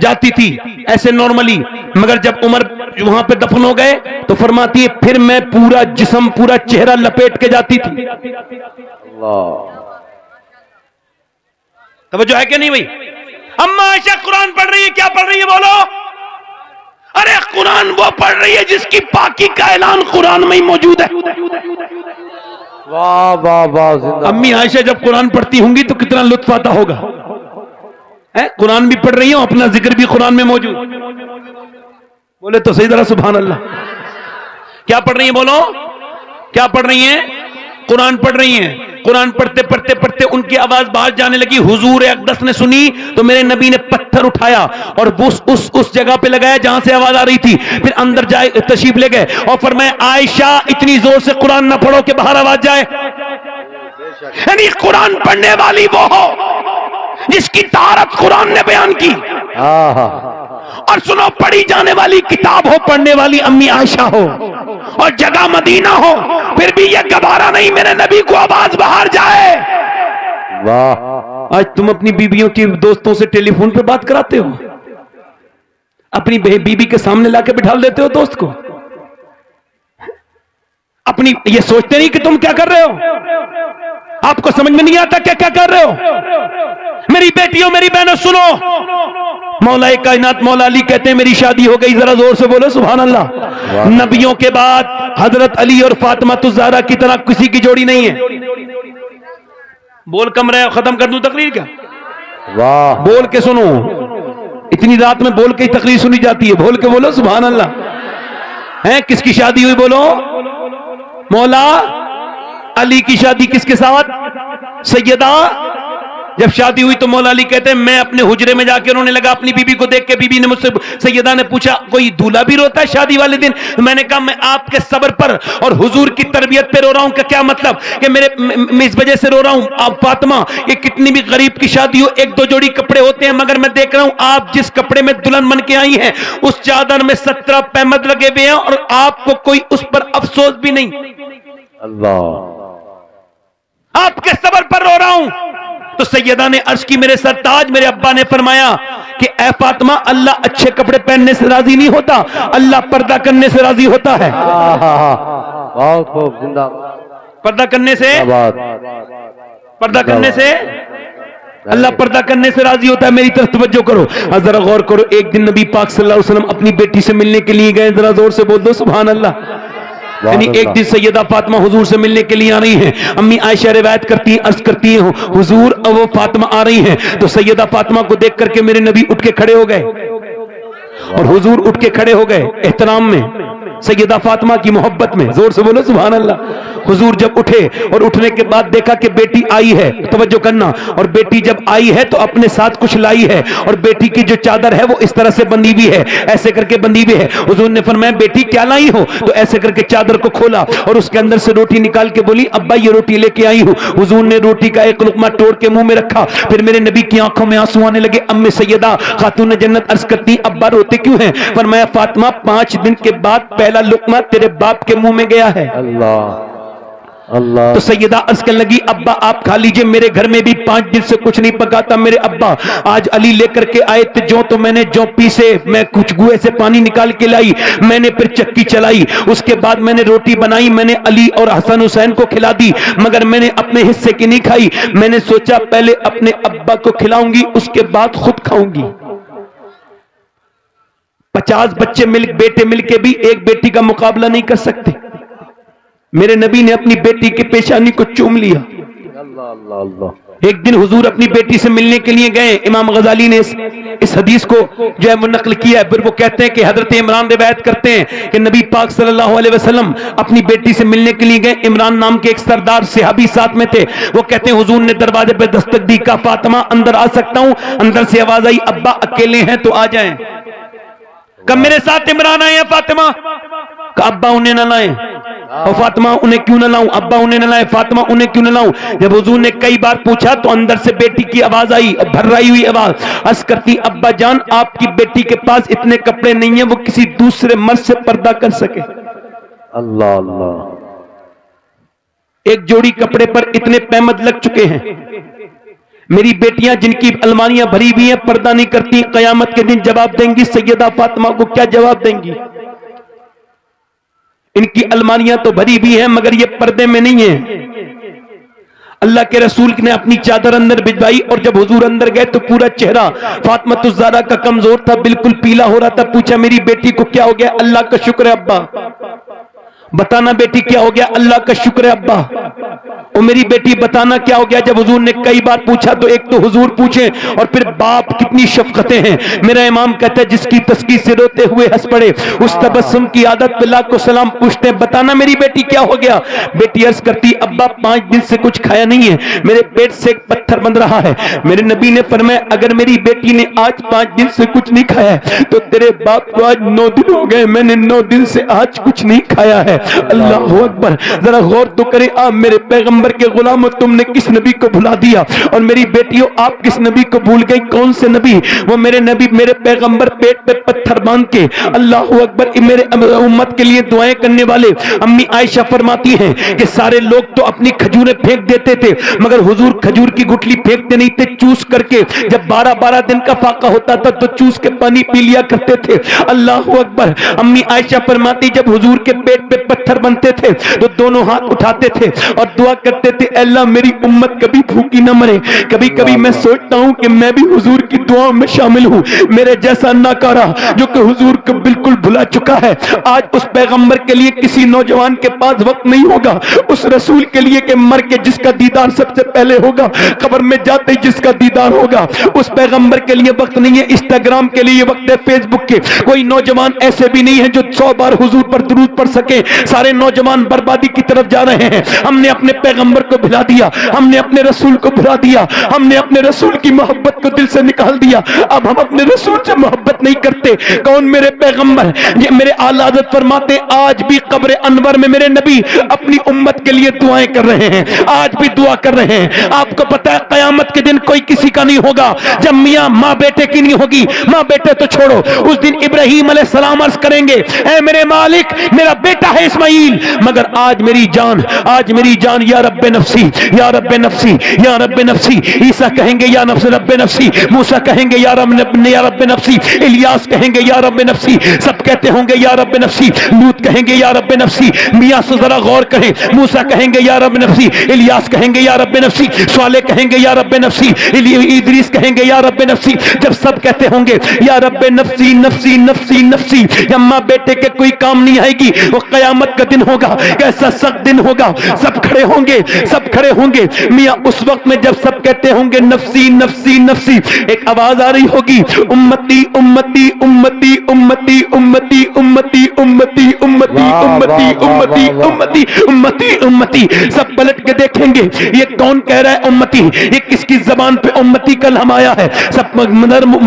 جاتی تھی ایسے نارملی، مگر جب عمر وہاں پہ دفن ہو گئے تو فرماتی ہے پھر میں پورا جسم پورا چہرہ لپیٹ کے جاتی تھی. توجہ ہے کہ نہیں بھائی؟ اما عائشہ قرآن پڑھ رہی ہے. کیا پڑھ رہی ہے بولو؟ ارے قرآن وہ پڑھ رہی ہے جس کی پاکی کا اعلان قرآن میں ہی موجود ہے. واہ واہ واہ. امی عائشہ جب قرآن پڑھتی ہوں گی تو کتنا لطف آتا ہوگا. قرآن بھی پڑھ رہی ہیں، اپنا ذکر بھی قرآن میں موجود. بولے تو صحیح طرح سبحان اللہ. کیا پڑھ رہی ہیں بولو؟ کیا پڑھ رہی ہیں؟ قرآن پڑھ رہی ہیں. قرآن پڑھتے پڑھتے پڑھتے ان کی آواز باہر جانے لگی. حضور اقدس نے سنی تو میرے نبی نے پتھر اٹھایا اور اس جگہ پہ لگایا جہاں سے آواز آ رہی تھی. پھر اندر جائے تشریف لے گئے اور فرمایا عائشہ اتنی زور سے قرآن نہ پڑھو کہ باہر آواز جائے. یعنی قرآن پڑھنے والی وہ ہو جس کی طہارت قرآن نے بیان کی. اور سنو، پڑھی جانے والی کتاب ہو، پڑھنے والی امی عائشہ ہو، اور جگہ مدینہ ہو، پھر بھی یہ گوارا نہیں میرے نبی کو آواز باہر جائے. واہ. آج تم اپنی بیویوں کی دوستوں سے ٹیلی فون پہ بات کراتے ہو، اپنی بیوی کے سامنے لا کے بٹھا دیتے ہو دوست کو. اپنی یہ سوچتے نہیں کہ تم کیا کر رہے ہو؟ آپ کو سمجھ میں نہیں آتا کیا کیا کر رہے ہو؟ میری بیٹیوں میری بہنوں سنو، مولا کائنات مولا علی کہتے ہیں میری شادی ہو گئی. ذرا زور سے بولو سبحان اللہ. نبیوں کے بعد حضرت علی اور فاطمہ الزہرا کی طرح کسی کی جوڑی نہیں ہے. بول کم رہے، ختم کر دوں تقریر کیا؟ واہ. بول کے سنو، اتنی رات میں بول کے ہی تقریر سنی جاتی ہے. بول کے بولو سبحان اللہ. کس کی شادی ہوئی بولو؟ مولا علی کی شادی کس کے ساتھ؟ سیدہ. جب شادی ہوئی تو مولا علی کہتے ہیں میں اپنے حجرے میں جا کے رونے لگا اپنی بیوی کو دیکھ کے. بیوی نے مجھ سے، سیدہ نے پوچھا کوئی دولہا بھی روتا ہے شادی والے دن؟ میں نے کہا میں آپ کے صبر پر اور حضور کی تربیت پہ رو رہا ہوں. کہ کیا مطلب کہ میں اس وجہ سے رو رہا ہوں آپ فاطمہ کہ کتنی بھی غریب کی شادی ہو ایک دو جوڑی کپڑے ہوتے ہیں، مگر میں دیکھ رہا ہوں آپ جس کپڑے میں دلہن بن کے آئی ہیں اس چادر میں 17 پیمد لگے ہوئے ہیں اور آپ کو کوئی اس پر افسوس بھی نہیں. اللہ. آپ کے صبر پر رو رہا ہوں. تو سیدہ نے عرض کی میرے سرتاج، میرے ابا نے فرمایا کہ اے فاطمہ اللہ اچھے کپڑے پہننے سے راضی نہیں ہوتا، اللہ پردہ کرنے سے راضی ہوتا ہے. بہت خوب. زندہ پردہ کرنے سے، پردہ کرنے سے اللہ پردہ کرنے سے راضی ہوتا ہے. میری طرف توجہ کرو، ذرا غور کرو. ایک دن نبی پاک صلی اللہ علیہ وسلم اپنی بیٹی سے ملنے کے لیے گئے. ذرا زور سے بول دو سبحان اللہ. یعنی ایک دن سیدہ فاطمہ حضور سے ملنے کے لیے آ رہی ہیں. امی عائشہ روایت کرتی ہیں، عرض کرتی ہیں حضور وہ فاطمہ آ رہی ہیں. تو سیدہ فاطمہ کو دیکھ کر کے میرے نبی اٹھ کے کھڑے ہو گئے اور حضور اٹھ کے کھڑے ہو گئے احترام میں، سیدہ فاطمہ کی محبت میں. زور سے بولو سبحان اللہ. حضور جب اٹھے اور اٹھنے کے بعد دیکھا کہ بیٹی آئی ہے، توجہ کرنا، اور بیٹی جب آئی ہے تو اپنے ساتھ کچھ لائی ہے اور بیٹی کی جو چادر ہے وہ اس طرح سے بندھی ہوئی ہے، ایسے کر کے بندھی ہوئی ہے. حضور نے فرمایا بیٹی کیا لائی ہو؟ تو ایسے کر کے چادر کو کھولا اور اس کے اندر سے روٹی نکال کے بولی ابا یہ روٹی لے کے آئی ہوں. حضور نے روٹی کا ایک لقمہ توڑ کے منہ میں رکھا. پھر میرے نبی کی آنکھوں میں آنسو آنے لگے. ام سیدہ خاتون جنت عرض کرتی ابا روتے کیوں ہیں؟ فرمایا فاطمہ 5 دن کے بعد پہلا لقمہ تیرے باپ کے منہ میں گیا ہے. اللہ اللہ. تو سیدہ عرض کرنے لگی ابا آپ کھا لیجئے، میرے گھر میں بھی 5 دن سے کچھ نہیں پکا تھا. میرے ابا آج علی لے کر کے آئے تھے جو، تو میں نے جو پیسے میں کچھ گوئے سے پانی نکال کے لائی، میں نے پھر چکی چلائی، اس کے بعد میں نے روٹی بنائی، میں نے علی اور حسن حسین کو کھلا دی، مگر میں نے اپنے حصے کی نہیں کھائی. میں نے سوچا پہلے اپنے ابا کو کھلاؤں گی اس کے بعد خود کھاؤں گی. 50 بچے بیٹے مل کے بھی ایک بیٹی کا مقابلہ نہیں کر سکتے. میرے نبی نے اپنی بیٹی کی پیشانی کو چوم لیا. اللہ اللہ اللہ. ایک دن حضور اپنی بیٹی سے ملنے کے لیے گئے. امام غزالی نے اس حدیث کو جو ہے وہ نقل کیا ہے. پھر وہ کہتے ہیں کہ حضرت عمران روایت کرتے ہیں کہ نبی پاک صلی اللہ علیہ وسلم اپنی بیٹی سے ملنے کے لیے گئے. عمران نام کے ایک سردار صحابی ساتھ میں تھے. وہ کہتے ہیں حضور نے دروازے پہ دستک دی, کہا فاطمہ اندر آ سکتا ہوں؟ اندر سے آواز آئی ابا اکیلے ہیں تو آ جائیں. کہا میرے ساتھ عمران آئے ہیں فاطمہ. کہا ابا انہیں نہ لائیں. اور فاطمہ انہیں کیوں نہ لاؤں؟ ابا انہیں نہ لائے. فاطمہ انہیں کیوں نہ لاؤں؟ جب حضور نے کئی بار پوچھا تو اندر سے بیٹی کی آواز آئی, بھرائی ہوئی آواز. عرض کرتی ابا جان آپ کی بیٹی کے پاس اتنے کپڑے نہیں ہیں وہ کسی دوسرے مرد سے پردہ کر سکے. اللہ اللہ. ایک جوڑی کپڑے پر اتنے پیمد لگ چکے ہیں. میری بیٹیاں جن کی الماریاں بھری ہوئی ہیں پردہ نہیں کرتی, قیامت کے دن جواب دیں گی سیدہ فاطمہ کو کیا جواب دیں گی؟ ان کی الماریاں تو بھری بھی ہیں مگر یہ پردے میں نہیں ہیں. اللہ کے رسول نے اپنی چادر اندر بھجوائی اور جب حضور اندر گئے تو پورا چہرہ فاطمہ الزہرا کا کمزور تھا, بالکل پیلا ہو رہا تھا. پوچھا میری بیٹی کو کیا ہو گیا؟ اللہ کا شکر ہے ابا. بتانا بیٹی کیا ہو گیا؟ اللہ کا شکر ہے ابا. اور میری بیٹی بتانا کیا ہو گیا؟ جب حضور نے کئی بار پوچھا تو ایک تو حضور پوچھیں اور پھر باپ کتنی شفقتیں ہیں. میرا امام کہتا ہے جس کی تسکین سے روتے ہوئے ہنس پڑے اس تبسم کی عادت پہ لاکھ کو سلام. پوچھتے ہیں بتانا میری بیٹی کیا ہو گیا؟ بیٹی عرض کرتی ابا 5 دن سے کچھ کھایا نہیں ہے, میرے پیٹ سے ایک پتھر بن رہا ہے. میرے نبی نے فرمایا اگر میری بیٹی نے آج 5 دن سے کچھ نہیں کھایا ہے تو تیرے باپ کو آج 9 دن ہو گئے, میں نے 9 دن سے آج کچھ نہیں کھایا ہے. اللہ اکبر. ذرا غور تو کریں آپ میرے پیغمبر کے غلاموں, تم نے کس نبی کو بھلا دیا؟ اور میری بیٹیوں آپ کس نبی کو بھول گئی؟ کون سے نبی؟ وہ میرے نبی میرے پیغمبر پیٹ پہ پتھر باندھ کے اللہ اکبر میرے امت کے لیے دعائیں کرنے والے. امی عائشہ فرماتی ہیں کہ سارے لوگ تو اپنی کھجوریں پھینک دیتے تھے مگر حضور کھجور کی گٹلی پھینکتے نہیں تھے, چوس کر کے جب 12 دن کا فاقہ ہوتا تھا تو چوس کے پانی پی لیا کرتے تھے. اللہ اکبر. امی عائشہ فرماتی جب حضور کے پیٹ پہ پتھر بنتے تھے تو دونوں ہاتھ اٹھاتے تھے اور دعا کرتے تھے اے اللہ میری امت کبھی بھوکی نہ مرے. کبھی کبھی میں سوچتا ہوں کہ میں بھی حضور کی دعاؤں میں شامل ہوں. میرے جیسا ناکارہ جو کہ حضور کو بالکل بھلا چکا ہے, آج اس پیغمبر کے لیے کسی نوجوان کے پاس وقت نہیں ہوگا, اس رسول کے لیے کہ مر کے جس کا دیدار سب سے پہلے ہوگا, قبر میں جاتے جس کا دیدار ہوگا, اس پیغمبر کے لیے وقت نہیں ہے. انسٹاگرام کے لیے وقت ہے, فیس بک کے. کوئی نوجوان ایسے بھی نہیں ہے جو 100 بار حضور پر درود پڑھ سکے. سارے نوجوان بربادی کی طرف جا رہے ہیں. ہم نے اپنے پیغمبر کو بھلا دیا, ہم نے اپنے رسول کو بھلا دیا, ہم نے اپنے رسول کی محبت کو دل سے نکال دیا. اب ہم اپنے رسول سے محبت نہیں کرتے. کون؟ میرے پیغمبر. یہ میرے اعلیٰ حضرت فرماتے ہیں آج بھی قبر انور میں میرے نبی اپنی امت کے لیے دعائیں کر رہے ہیں, آج بھی دعا کر رہے ہیں. آپ کو پتا ہے قیامت کے دن کوئی کسی کا نہیں ہوگا جب میاں ماں بیٹے کی نہیں ہوگی. ماں بیٹے تو چھوڑو, اس دن ابراہیم علیہ السلام عرض کریں گے اے میرے مالک میرا بیٹا ہے اسماعیل مگر آج میری جان یا رب نفسی یا رب نفسی یا رب نفسی. عیسیٰ کہیں گے یا نفس رب نفسی, موسیٰ کہیں گے یا رب نفسی, الیاس کہیں گے یا رب نفسی, سب کہتے ہوں گے یا رب نفسی. لوط کہیں گے یا رب نفسی. میاں سے ذرا غور کریں, موسیٰ کہیں گے یا رب نفسی, الیاس کہیں گے یا رب نفسی, صالح کہیں گے یا رب نفسی, ادریس کہیں گے یا رب نفسی. جب سب کہتے ہوں گے یا رب نفسی نفسی نفسی نفسی, ماں بیٹے کے کوئی کام نہیں آئے گی. وہ قیامت کا دن ہوگا, کیسا سخت دن ہوگا. سب کھڑے ہوں گے. میاں اس وقت میں جب سب کہتے ہوں گے نفسی نفسی نفسی, ایک آواز آ رہی ہوگی امتی امتی امتی امتی امتی امتی امتی امتی امتی امتی امتی امتی امتی. سب پلٹ کے دیکھیں گے یہ کون کہہ رہا ہے امتی, یہ کس کی زبان پہ امتی کا لفظ آیا ہے. سب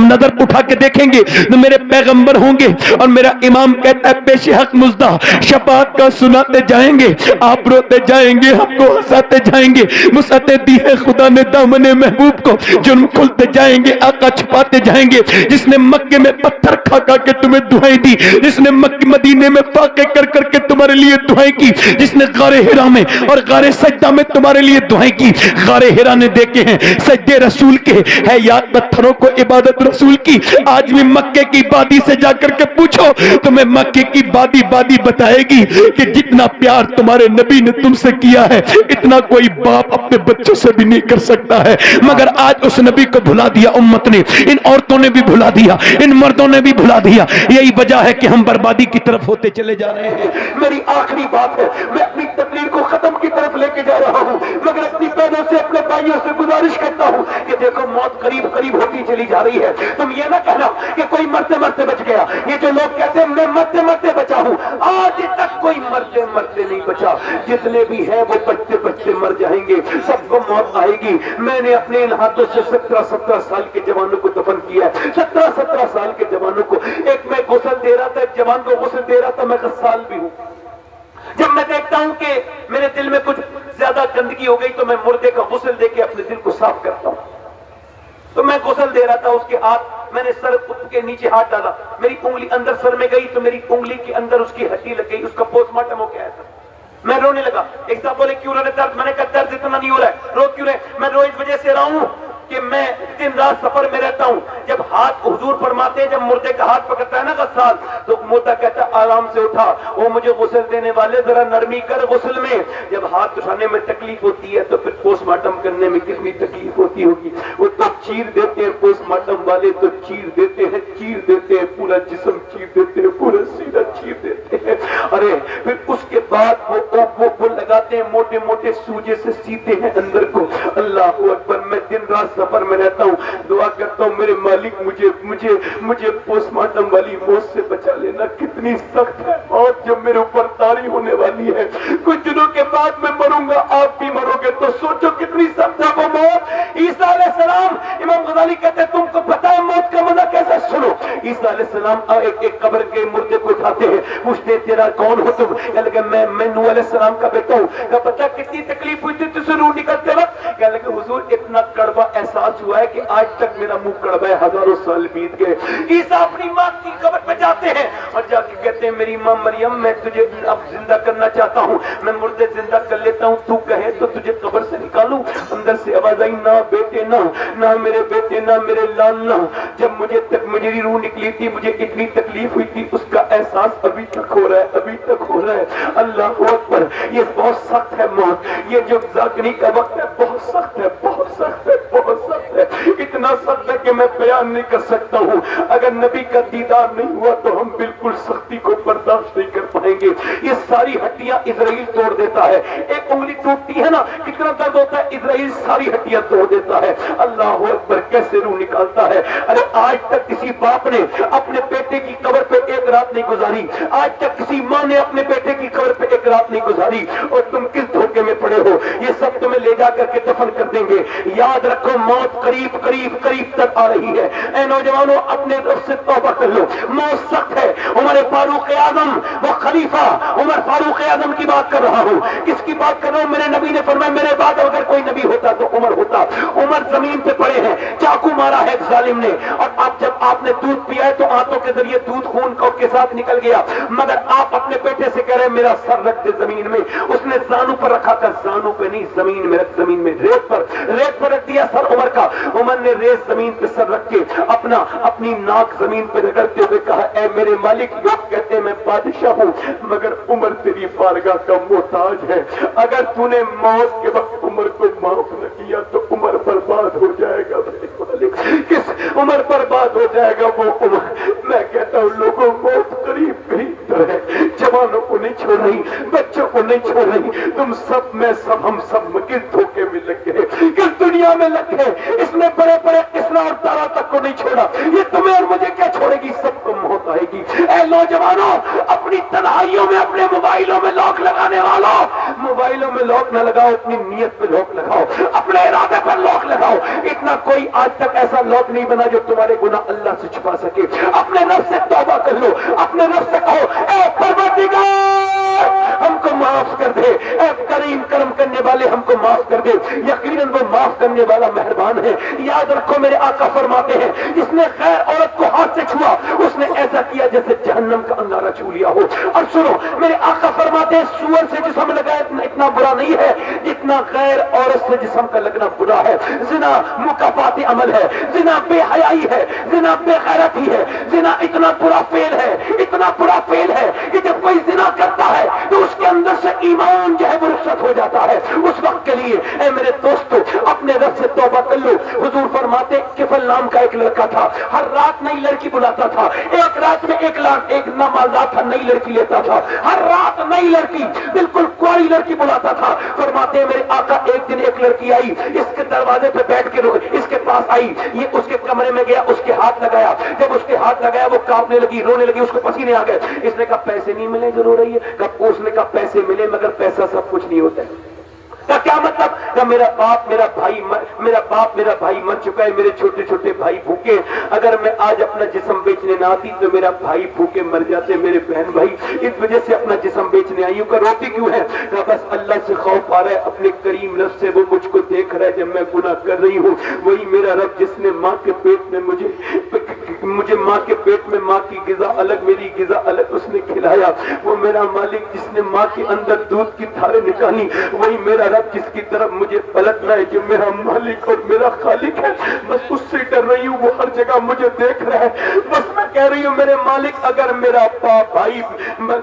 نظر اٹھا کے دیکھیں گے تو میرے پیغمبر ہوں گے اور میرا امام کہتا ہے پیش حق مزدہ شفاعت کا سناتے جائیں گے, آپ روتے جائیں گے, ہم کو ہنساتے جائیں گے. وسعتیں دی ہے خدا نے دامن محبوب کو, جرم کھلتے جائیں گے, آقا چھپاتے جائیں گے. جس نے مکے میں پتھر کھا کے تمہیں دعائیں دی, جس نے مدینے میں فاقے کر کے تمہارے لیے دعائیں کی, جس نے غار حرا میں اور غار سجدہ میں تمہارے لیے دعائیں کی. غار حرا نے دیکھے ہیں سجدے رسول کے, ہے یاد پتھروں کو عبادت رسول کی. آج بھی مکے کی وادی سے جا کر کے پوچھو تمہیں مکے کی وادی بتا بتائے گی کہ جتنا پیار تمہارے نبی نے تم سے کیا ہے اتنا کوئی باپ اپنے بچوں سے بھی نہیں کر سکتا ہے، مگر آج اس نبی کو بھلا دیا امت نے، ان عورتوں نے بھی بھلا دیا، ان مردوں نے بھی بھلا دیا۔ یہی وجہ ہے کہ ہم بربادی کی طرف ہوتے چلے جا رہے ہیں۔ میری آخری بات ہے، میں اپنی تقریر کو ختم کی طرف لے کے جا رہا ہوں، مگر اپنی بہنوں سے اپنے بھائیوں سے گزارش کرتا ہوں کہ دیکھو موت قریب قریب ہوتی چلی جا رہی ہے۔ تم یہ نہ کہنا کہ کوئی مرتے مرتے بچ گیا، یہ جو لوگ کہتے ہیں میں مرتے مرتے بچا ہوں، آج تک کوئی مرتے مرتے نہیں بچا۔ جتنے بھی ہیں وہ بچتے بچتے مر جائیں گے، سب کو موت آئے گی۔ میں نے اپنے ان ہاتھوں سے 17 سال کے جوانوں کو دفن کیا ہے، 17 سال کے جوانوں کو۔ ایک میں غسل دے رہا تھا، ایک جوان کو غسل دے رہا تھا، میں غسال بھی ہوں۔ جب میں دیکھتا ہوں کہ میرے دل میں کچھ زیادہ گندگی ہو گئی تو میں مردے کا غسل دے کے اپنے دل کو صاف کرتا ہوں۔ تو میں غسل دے رہا تھا، اس کے ہاتھ میں نے سر کے نیچے ہاتھ ڈالا، میری انگلی اندر سر میں گئی تو میری انگلی کے اندر اس کی ہڈی لگ گئی، اس کا پوسٹ مارٹم ہو گیا تھا۔ میں رونے لگا۔ ایک صاحب بولے کیوں رو رہے درد؟ میں نے کہا درد اتنا نہیں ہو رہا ہے، رو کیوں رہے؟ میں رو اس وجہ سے رہا ہوں کہ میں دن رات سفر میں رہتا ہوں۔ جب ہاتھ حضور فرماتے ہیں جب مردے کا ہاتھ پکڑتا ہے نا غسال تو مردہ کہتا ہے آرام سے اٹھا، وہ مجھے غسل دینے والے ذرا نرمی کر غسل میں۔ جب ہاتھ اٹھانے میں تکلیف ہوتی ہے تو پھر پوسٹ مارٹم کرنے میں کتنی تکلیف ہوتی ہوگی۔ وہ تو چیر دیتے ہیں پوسٹ مارٹم والے، تو چیر دیتے ہیں پورا جسم چیر دیتے ہیں، پورا سینہ چیر دیتے ہیں۔ ارے پھر اس کے بعد وہ لگاتے ہیں موٹے موٹے سوجے سے سیتے ہیں اندر کو۔ اللہ اکبر، میں دن رات سفر میں رہتا ہوں، دعا کرتا ہوں میرے مالک مجھے پوسٹ مارٹم والی موت سے بچا لینا۔ کتنی سخت ہے موت جو میرے اوپر طاری ہونے والی ہے، کچھ دنوں کے بعد میں مروں گا، آپ بھی مرو گے، تو سوچو کتنی سخت ہے وہ موت۔ عیسیٰ علیہ السلام، امام غزالی کہتے ہیں تم کو پتا ہے موت کا مزہ کیسا؟ سنو، عیسیٰ علیہ السلام ایک قبر کے مردے کو اٹھاتے ہیں، پوچھتے تیرا کون ہو تم؟ کہنے لگے میں نوح علیہ السلام کا بیٹا ہوں۔ کہا پتا کتنی تکلیف ہوئی تھی تجھے روح نکلتے وقت؟ کہنے لگے حضور اتنا کڑوا احساس ہوا ہے کہ آج تک میرا منہ کڑوا ہے، ہزاروں سال بیت گئے۔ عیسیٰ اپنی ماں کی قبر پہ جاتے ہیں اور جا کے کہتے ہیں میری ماں مریم میں تجھے اب زندہ کرنا چاہتا ہوں، میں مردے زندہ کر لیتا ہوں، تو کہے تو تجھے قبر سے نکالوں۔ اندر سے آواز آئی نہ بیٹے نہ میرے بیٹے نہ میرے لال نہ۔ جب مجھے روح نکلی تھی مجھے اتنی تکلیف ہوئی تھی، اس کا احساس ابھی تک ہو رہا ہے، ابھی تک ہو رہا ہے۔ اللہ اکبر، یہ بہت سخت ہے موت، یہ جو زاگنی کا وقت ہے بہت سخت ہے، بہت سخت ہے، بہت سخت ہے، اتنا سخت ہے کہ میں بیان نہیں کر سکتا ہوں۔ اگر نبی کا دیدار نہیں ہوا تو ہم بالکل سختی کو برداشت نہیں کر پائیں گے۔ یہ ساری ہڈیاں اسرائیل توڑ دیتا ہے، ایک انگلی ٹوٹتی ہے نا کتنا درد ہوتا ہے، اسرائیل ساری ہڈیاں توڑ دیتا ہے۔ اللہ اکبر، کیسے روح نکالتا ہے۔ ارے آج تک کسی باپ نے اپنے بیٹے کی قبر پہ ایک رات نہیں گزاری، آج تک کسی ماں نے اپنے بیٹے کی قبر پہ ایک رات نہیں گزاری، اور تم کس دھوکے میں پڑے ہو؟ یہ سب تمہیں لے جا کر کے دفن کر دیں گے۔ یاد رکھو موت قریب قریب قریب تک آ رہی ہے۔ اے نوجوانوں اپنے رب سے توبہ کر لو، موت سخت ہے۔ عمر فاروق اعظم وہ خلیفہ، عمر فاروق اعظم کی بات کر رہا ہوں۔ کس کی بات کر رہا ہوں؟ میرے نبی نے فرمایا میرے بعد اگر کوئی نبی ہوتا تو عمر ہوتا۔ عمر زمین پہ پڑے ہیں، چاقو مارا ہے ایک ظالم نے، اور اب جب آپ نے دودھ پیا ہے تو آنتوں کے ذریعے دودھ خون کو کے ساتھ نکل گیا، مگر آپ اپنے بیٹے سے کہہ رہے ہیں میرا سر رکھ دے زمین میں۔ اس نے زانو پر رکھا تھا، زانو پہ نہیں زمین میں رکھ، زمین میں ریت پر رکھ دیا سر عمر کا۔ عمر نے ریت زمین پہ سر رکھ کے اپنی ناک زمین پہ رگڑتے ہوئے کہا اے میرے مالک، لوگ کہتے ہیں میں بادشاہ ہوں مگر عمر تیری بارگاہ کا محتاج ہے، اگر تو نے موت کے وقت عمر کو معاف نہ کیا تو عمر برباد ہو جائے گا۔ میرے مالک کس عمر برباد ہو جائے گا؟ وہ عمر۔ میں کہتا ہوں لوگوں موت قریب قریب تو ہے، جوانوں کو نہیں چھوڑ رہی، بچوں کو نہیں چھوڑ رہی، تم سب میں سب ہم سب کس دھوکے میں لگ گئے، کس دنیا میں لگ گئے۔ اس نے بڑے بڑے کسرا اور تارا تک کو نہیں چھوڑا، یہ تمہیں اور مجھے کیا چھوڑے گی؟ سب کو موت آئے گی۔ اے نوجوانوں اپنی تنہائیوں میں اپنے موبائلوں میں لاک لگانے والوں، موبائلوں میں لاک نہ لگاؤ، اپنی نیت پہ لاک لگاؤ، اپنے ارادے پر لاک لگاؤ۔ اتنا کوئی آج تک ایسا لاک نہیں بنا جو تمہارے گناہ اللہ سے چھپا سکے۔ اپنے نفس سے توبہ کر لو، اپنے نفس سے کہو اے پروردگار ہم کو معاف کر دے، اے کریم کرم کرنے والے ہم کو معاف کر دے۔ یقیناً وہ معاف کرنے والا مہربان ہے۔ یاد رکھو میرے آقا فرماتے ہیں جس نے غیر عورت کو ہاتھ سے چھوا اس نے ایسا ایسا کیا جیسے جہنم کا انگارہ چھو لیا ہو. اور سنو میرے آقا فرماتے ہیں سور سے جسم لگا اتنا برا نہیں ہے جتنا غیر عورت سے جسم کا لگنا برا ہے. زنا مکافاتی عمل ہے, زنا بے حیائی ہے, زنا بے غیرتی ہے, زنا اتنا برا فعل ہے, اتنا برا فعل ہے کہ جب کوئی زنا کرتا ہے تو اس کے اندر سے ایمان جو ہے وہ رخصت ہو جاتا ہے. اس وقت کے لیے اے میرے دوستو اپنے رب سے توبہ کر لو. حضور فرماتے کفل نام کا ایک لڑکا تھا, ہر رات نئی لڑکی بلاتا تھا, ایک رات میں ایک نامالدار تھا نئی لڑکی لیتا تھا, ہر رات نئی لڑکی بالکل کوئی لڑکی بلاتا تھا. فرماتے ہیں میرے آقا ایک دن ایک لڑکی آئی, اس کے دروازے پہ بیٹھ کے اس کے پاس آئی, یہ اس کے کمرے میں گیا, اس کے ہاتھ لگایا. جب اس کے ہاتھ لگایا وہ کانپنے لگی, رونے لگی, اس کو پسینے آ گئے. اس نے کہا پیسے نہیں ملے جو رو رہی ہے. اس نے کہا پیسے ملے مگر پیسہ سب کچھ نہیں ہوتا ہے. کیا مطلب؟ کہ میرا باپ میرا بھائی مر چکا ہے, میرے چھوٹے چھوٹے بھائی بھوکے, اگر میں آج اپنا جسم بیچنے نہ آتی تو میرا بھائی بھوکے مر جاتے, میرے بہن بھائی, اس وجہ سے اپنا جسم بیچنے آئی ہوں. کہ روتی کیوں ہے؟ کہ بس اللہ سے خوف آ رہا ہے, اپنے کریم رب سے, وہ مجھ کو دیکھ رہا ہے جب میں گناہ کر رہی ہوں. وہی میرا رب جس نے ماں کے پیٹ میں مجھے ماں کے پیٹ میں ماں کی غذا الگ میری غذا الگ اس نے کھلایا, وہ میرا مالک جس نے ماں کے اندر دودھ کی دھاریں نکالی, وہی میرا رب جس کی طرف مجھے پلٹنا ہے, جو میرا مالک اور میرا خالق ہے. بس اس سے ڈر رہی ہوں, وہ ہر جگہ مجھے دیکھ رہا ہے. بس میں کہہ رہی ہوں میرے مالک اگر میرا بھائی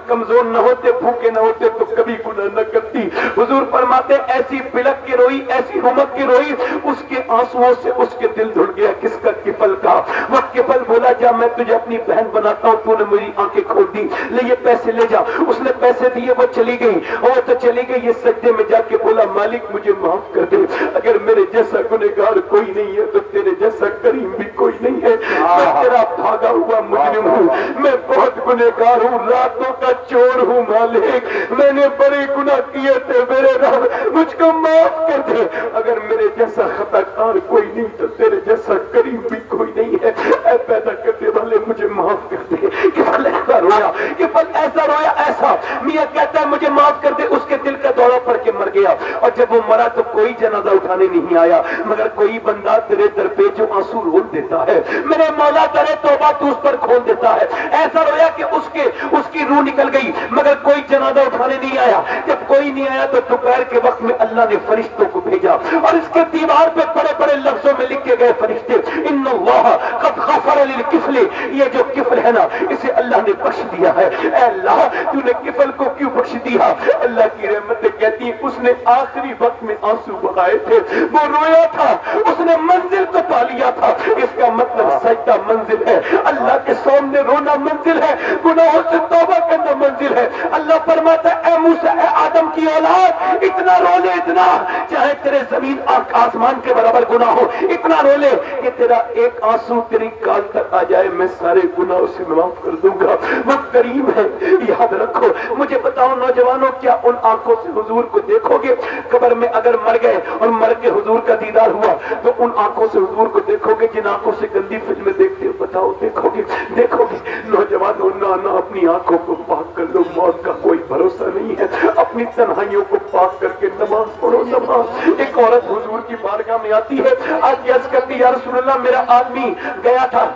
کمزور نہ ہوتے, بھوکے نہ ہوتے تو کبھی گناہ نہ کرتی. حضور فرماتے ایسی بلک کے روئی, ایسی ہمک کے روئی, اس کے آنسوؤں سے اس کے دل دھڑ گیا. کس کا؟ کفل کا. وہ کفل بولا جا میں تجھے اپنی بہن بناتا ہوں, تو نے میری آنکھیں کھول دی, لے یہ پیسے لے جا. اس نے پیسے دیے, وہ چلی گئی. اور تو چلی گئی, یہ سجدے میں جا کے بولا مالک مجھے معاف کر دے, اگر میرے جیسا گنہگار کوئی نہیں ہے تو تیرے جیسا کریم بھی کوئی نہیں ہے. میں تیرا بھاگا ہوا مجرم ہوں, میں بہت گنہگار ہوں, راتوں کا چور ہوں مالک, میں نے بڑے گناہ کیے تھے, میرے رب مجھ کو معاف کر دے. اگر میرے جیسا خطا کار کوئی نہیں تو تیرے جیسا کریم بھی کوئی نہیں ہے. اے پیدا کرنے والے مجھے معاف کر دے. کفل ایسا رویا, کفل ایسا رویا ایسا, میاں کہتا ہے مجھے معاف کر دے. اس کے دل کا دورہ پڑ کے مر گیا. اور جب وہ مرا تو کوئی جنازہ اٹھانے نہیں آیا, مگر کوئی بندہ تیرے در پہ جو آنسو رول دیتا ہے, میرے مولا کرے توبہ تو اس پر کھول دیتا ہے. ایسا رویا کہ اس کی روح نکل گئی, مگر کوئی جنازہ اٹھانے نہیں آیا. جب کوئی نہیں آیا تو دوپہر کے وقت میں اللہ نے فرشتوں کو بھیجا, اور اس کے دیوار پہ بڑے بڑے لفظوں میں لکھ کے گئے فرشتے, ان اللہ قد غفر للکفل, یہ جو کفل ہے نا اسے اللہ نے بخش دیا ہے. اے اللہ تو نے کفل کو کیوں بخش دیا؟ اللہ کی رحمتیں کہتی ہیں اس نے آخری وقت میں آنسو بہائے تھے, وہ رویا تھا, اس نے منزل کو پا لیا تھا. اس کا مطلب سجدہ منزل ہے, اللہ کے سامنے رونا منزل ہے, گناہوں سے توبہ کرنا منزل ہے. اللہ فرماتا ہے اے موسیٰ, اے آدم کی اولاد, اتنا رو لے, اتنا چاہے تیرے زمین آسمان کے برابر گناہ ہو, اتنا رو لے کہ تیرا ایک آنسو تیری کان تک آ جائے, میں سارے گناہ اسے معاف کر دوں گا. وہ کریم ہے, یاد رکھو. مجھے بتاؤ نوجوانوں, کیا ان آنکھوں سے حضور کو دیکھو گے؟ قبر میں اگر مر گئے اور مر کے حضور کا دیدار ہوا تو ان آنکھوں سے حضور کو دیکھو گے جن آنکھوں سے گندی فلمیں دیکھتے ہو؟ بتاؤ دیکھو گے؟ نوجوانوں نہ اپنی آنکھوں کو پاک کر لو, موت کا کوئی بھروسہ نہیں ہے. اپنی تنہائیوں کو پاک کر کے نماز پڑھو, نماز. ایک عورت حضور کی بارگاہ میں آتی ہے, آج عرض کرتی یا رسول اللہ میرا آدمی گیا تھا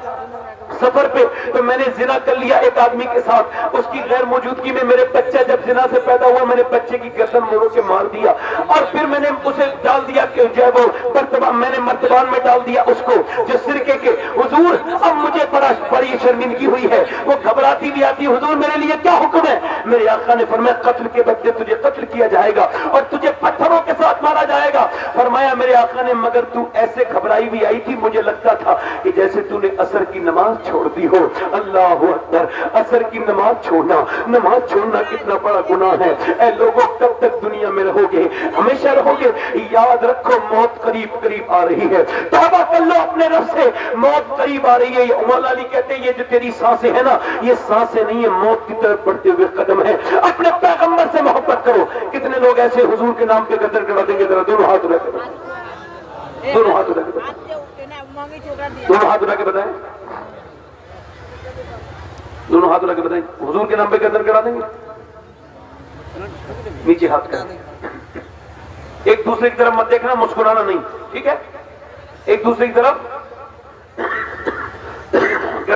سفر پہ تو میں نے زنا کر لیا ایک آدمی کے ساتھ, اس کی غیر موجودگی میں میرے بچہ جب زنا سے پیدا ہوا میں نے بچے کی گردن موڑ کے مار دیا, اور پھر میں نے اسے ڈال دیا کہ جو ہے وہ میں نے مرتبان میں ڈال دیا اس کو جو سرکے کے. حضور اب مجھے بڑی شرمندگی ہوئی ہے. وہ گھبراتی بھی آتی, حضور میرے لیے کیا حکم ہے؟ میرے آقا نے فرمایا قتل کے بدلے تجھے قتل کیا جائے گا اور تجھے پتھروں کے ساتھ مارا جائے گا. فرمایا میرے آقا نے مگر تو ایسے گھبرائی بھی آئی تھی, مجھے لگتا تھا کہ جیسے تو نے عصر کی نماز چھوڑ دی ہو. اللہ اکبر, عصر کی نماز چھوڑنا کتنا بڑا گناہ ہے. اے لوگوں کب تک دنیا میں رہو گے؟ ہمیشہ رہو گے. یاد رکھو موت قریب قریب آ رہی ہے. توبہ کر لو اپنے رب سے, موت قریب آ رہی ہے. یہ مولا علی کہتے ہیں یہ جو تیری سانسیں ہیں نا یہ سانسیں نہیں ہے, موت کی طرف بڑھتے ہوئے قدم ہے. اپنے پیغمبر سے محبت کرو. کتنے لوگ ایسے حضور کے نام پہ گردن کڑا دیں گے؟ ذرا دونوں ہاتھ اٹھا کے بتائیں, دونوں ہاتھ اٹھا کے بتائیں, دونوں ہاتھ اٹھا کے بتائیں, دونوں ہاتھ اٹھا کے بتائیں حضور کے نام پہ گردن کڑا دیں گے؟ نیچے ہاتھ کریں. ایک دوسرے کی طرف مت دیکھنا, مسکرانا نہیں, ٹھیک ہے؟ ایک دوسرے کی طرف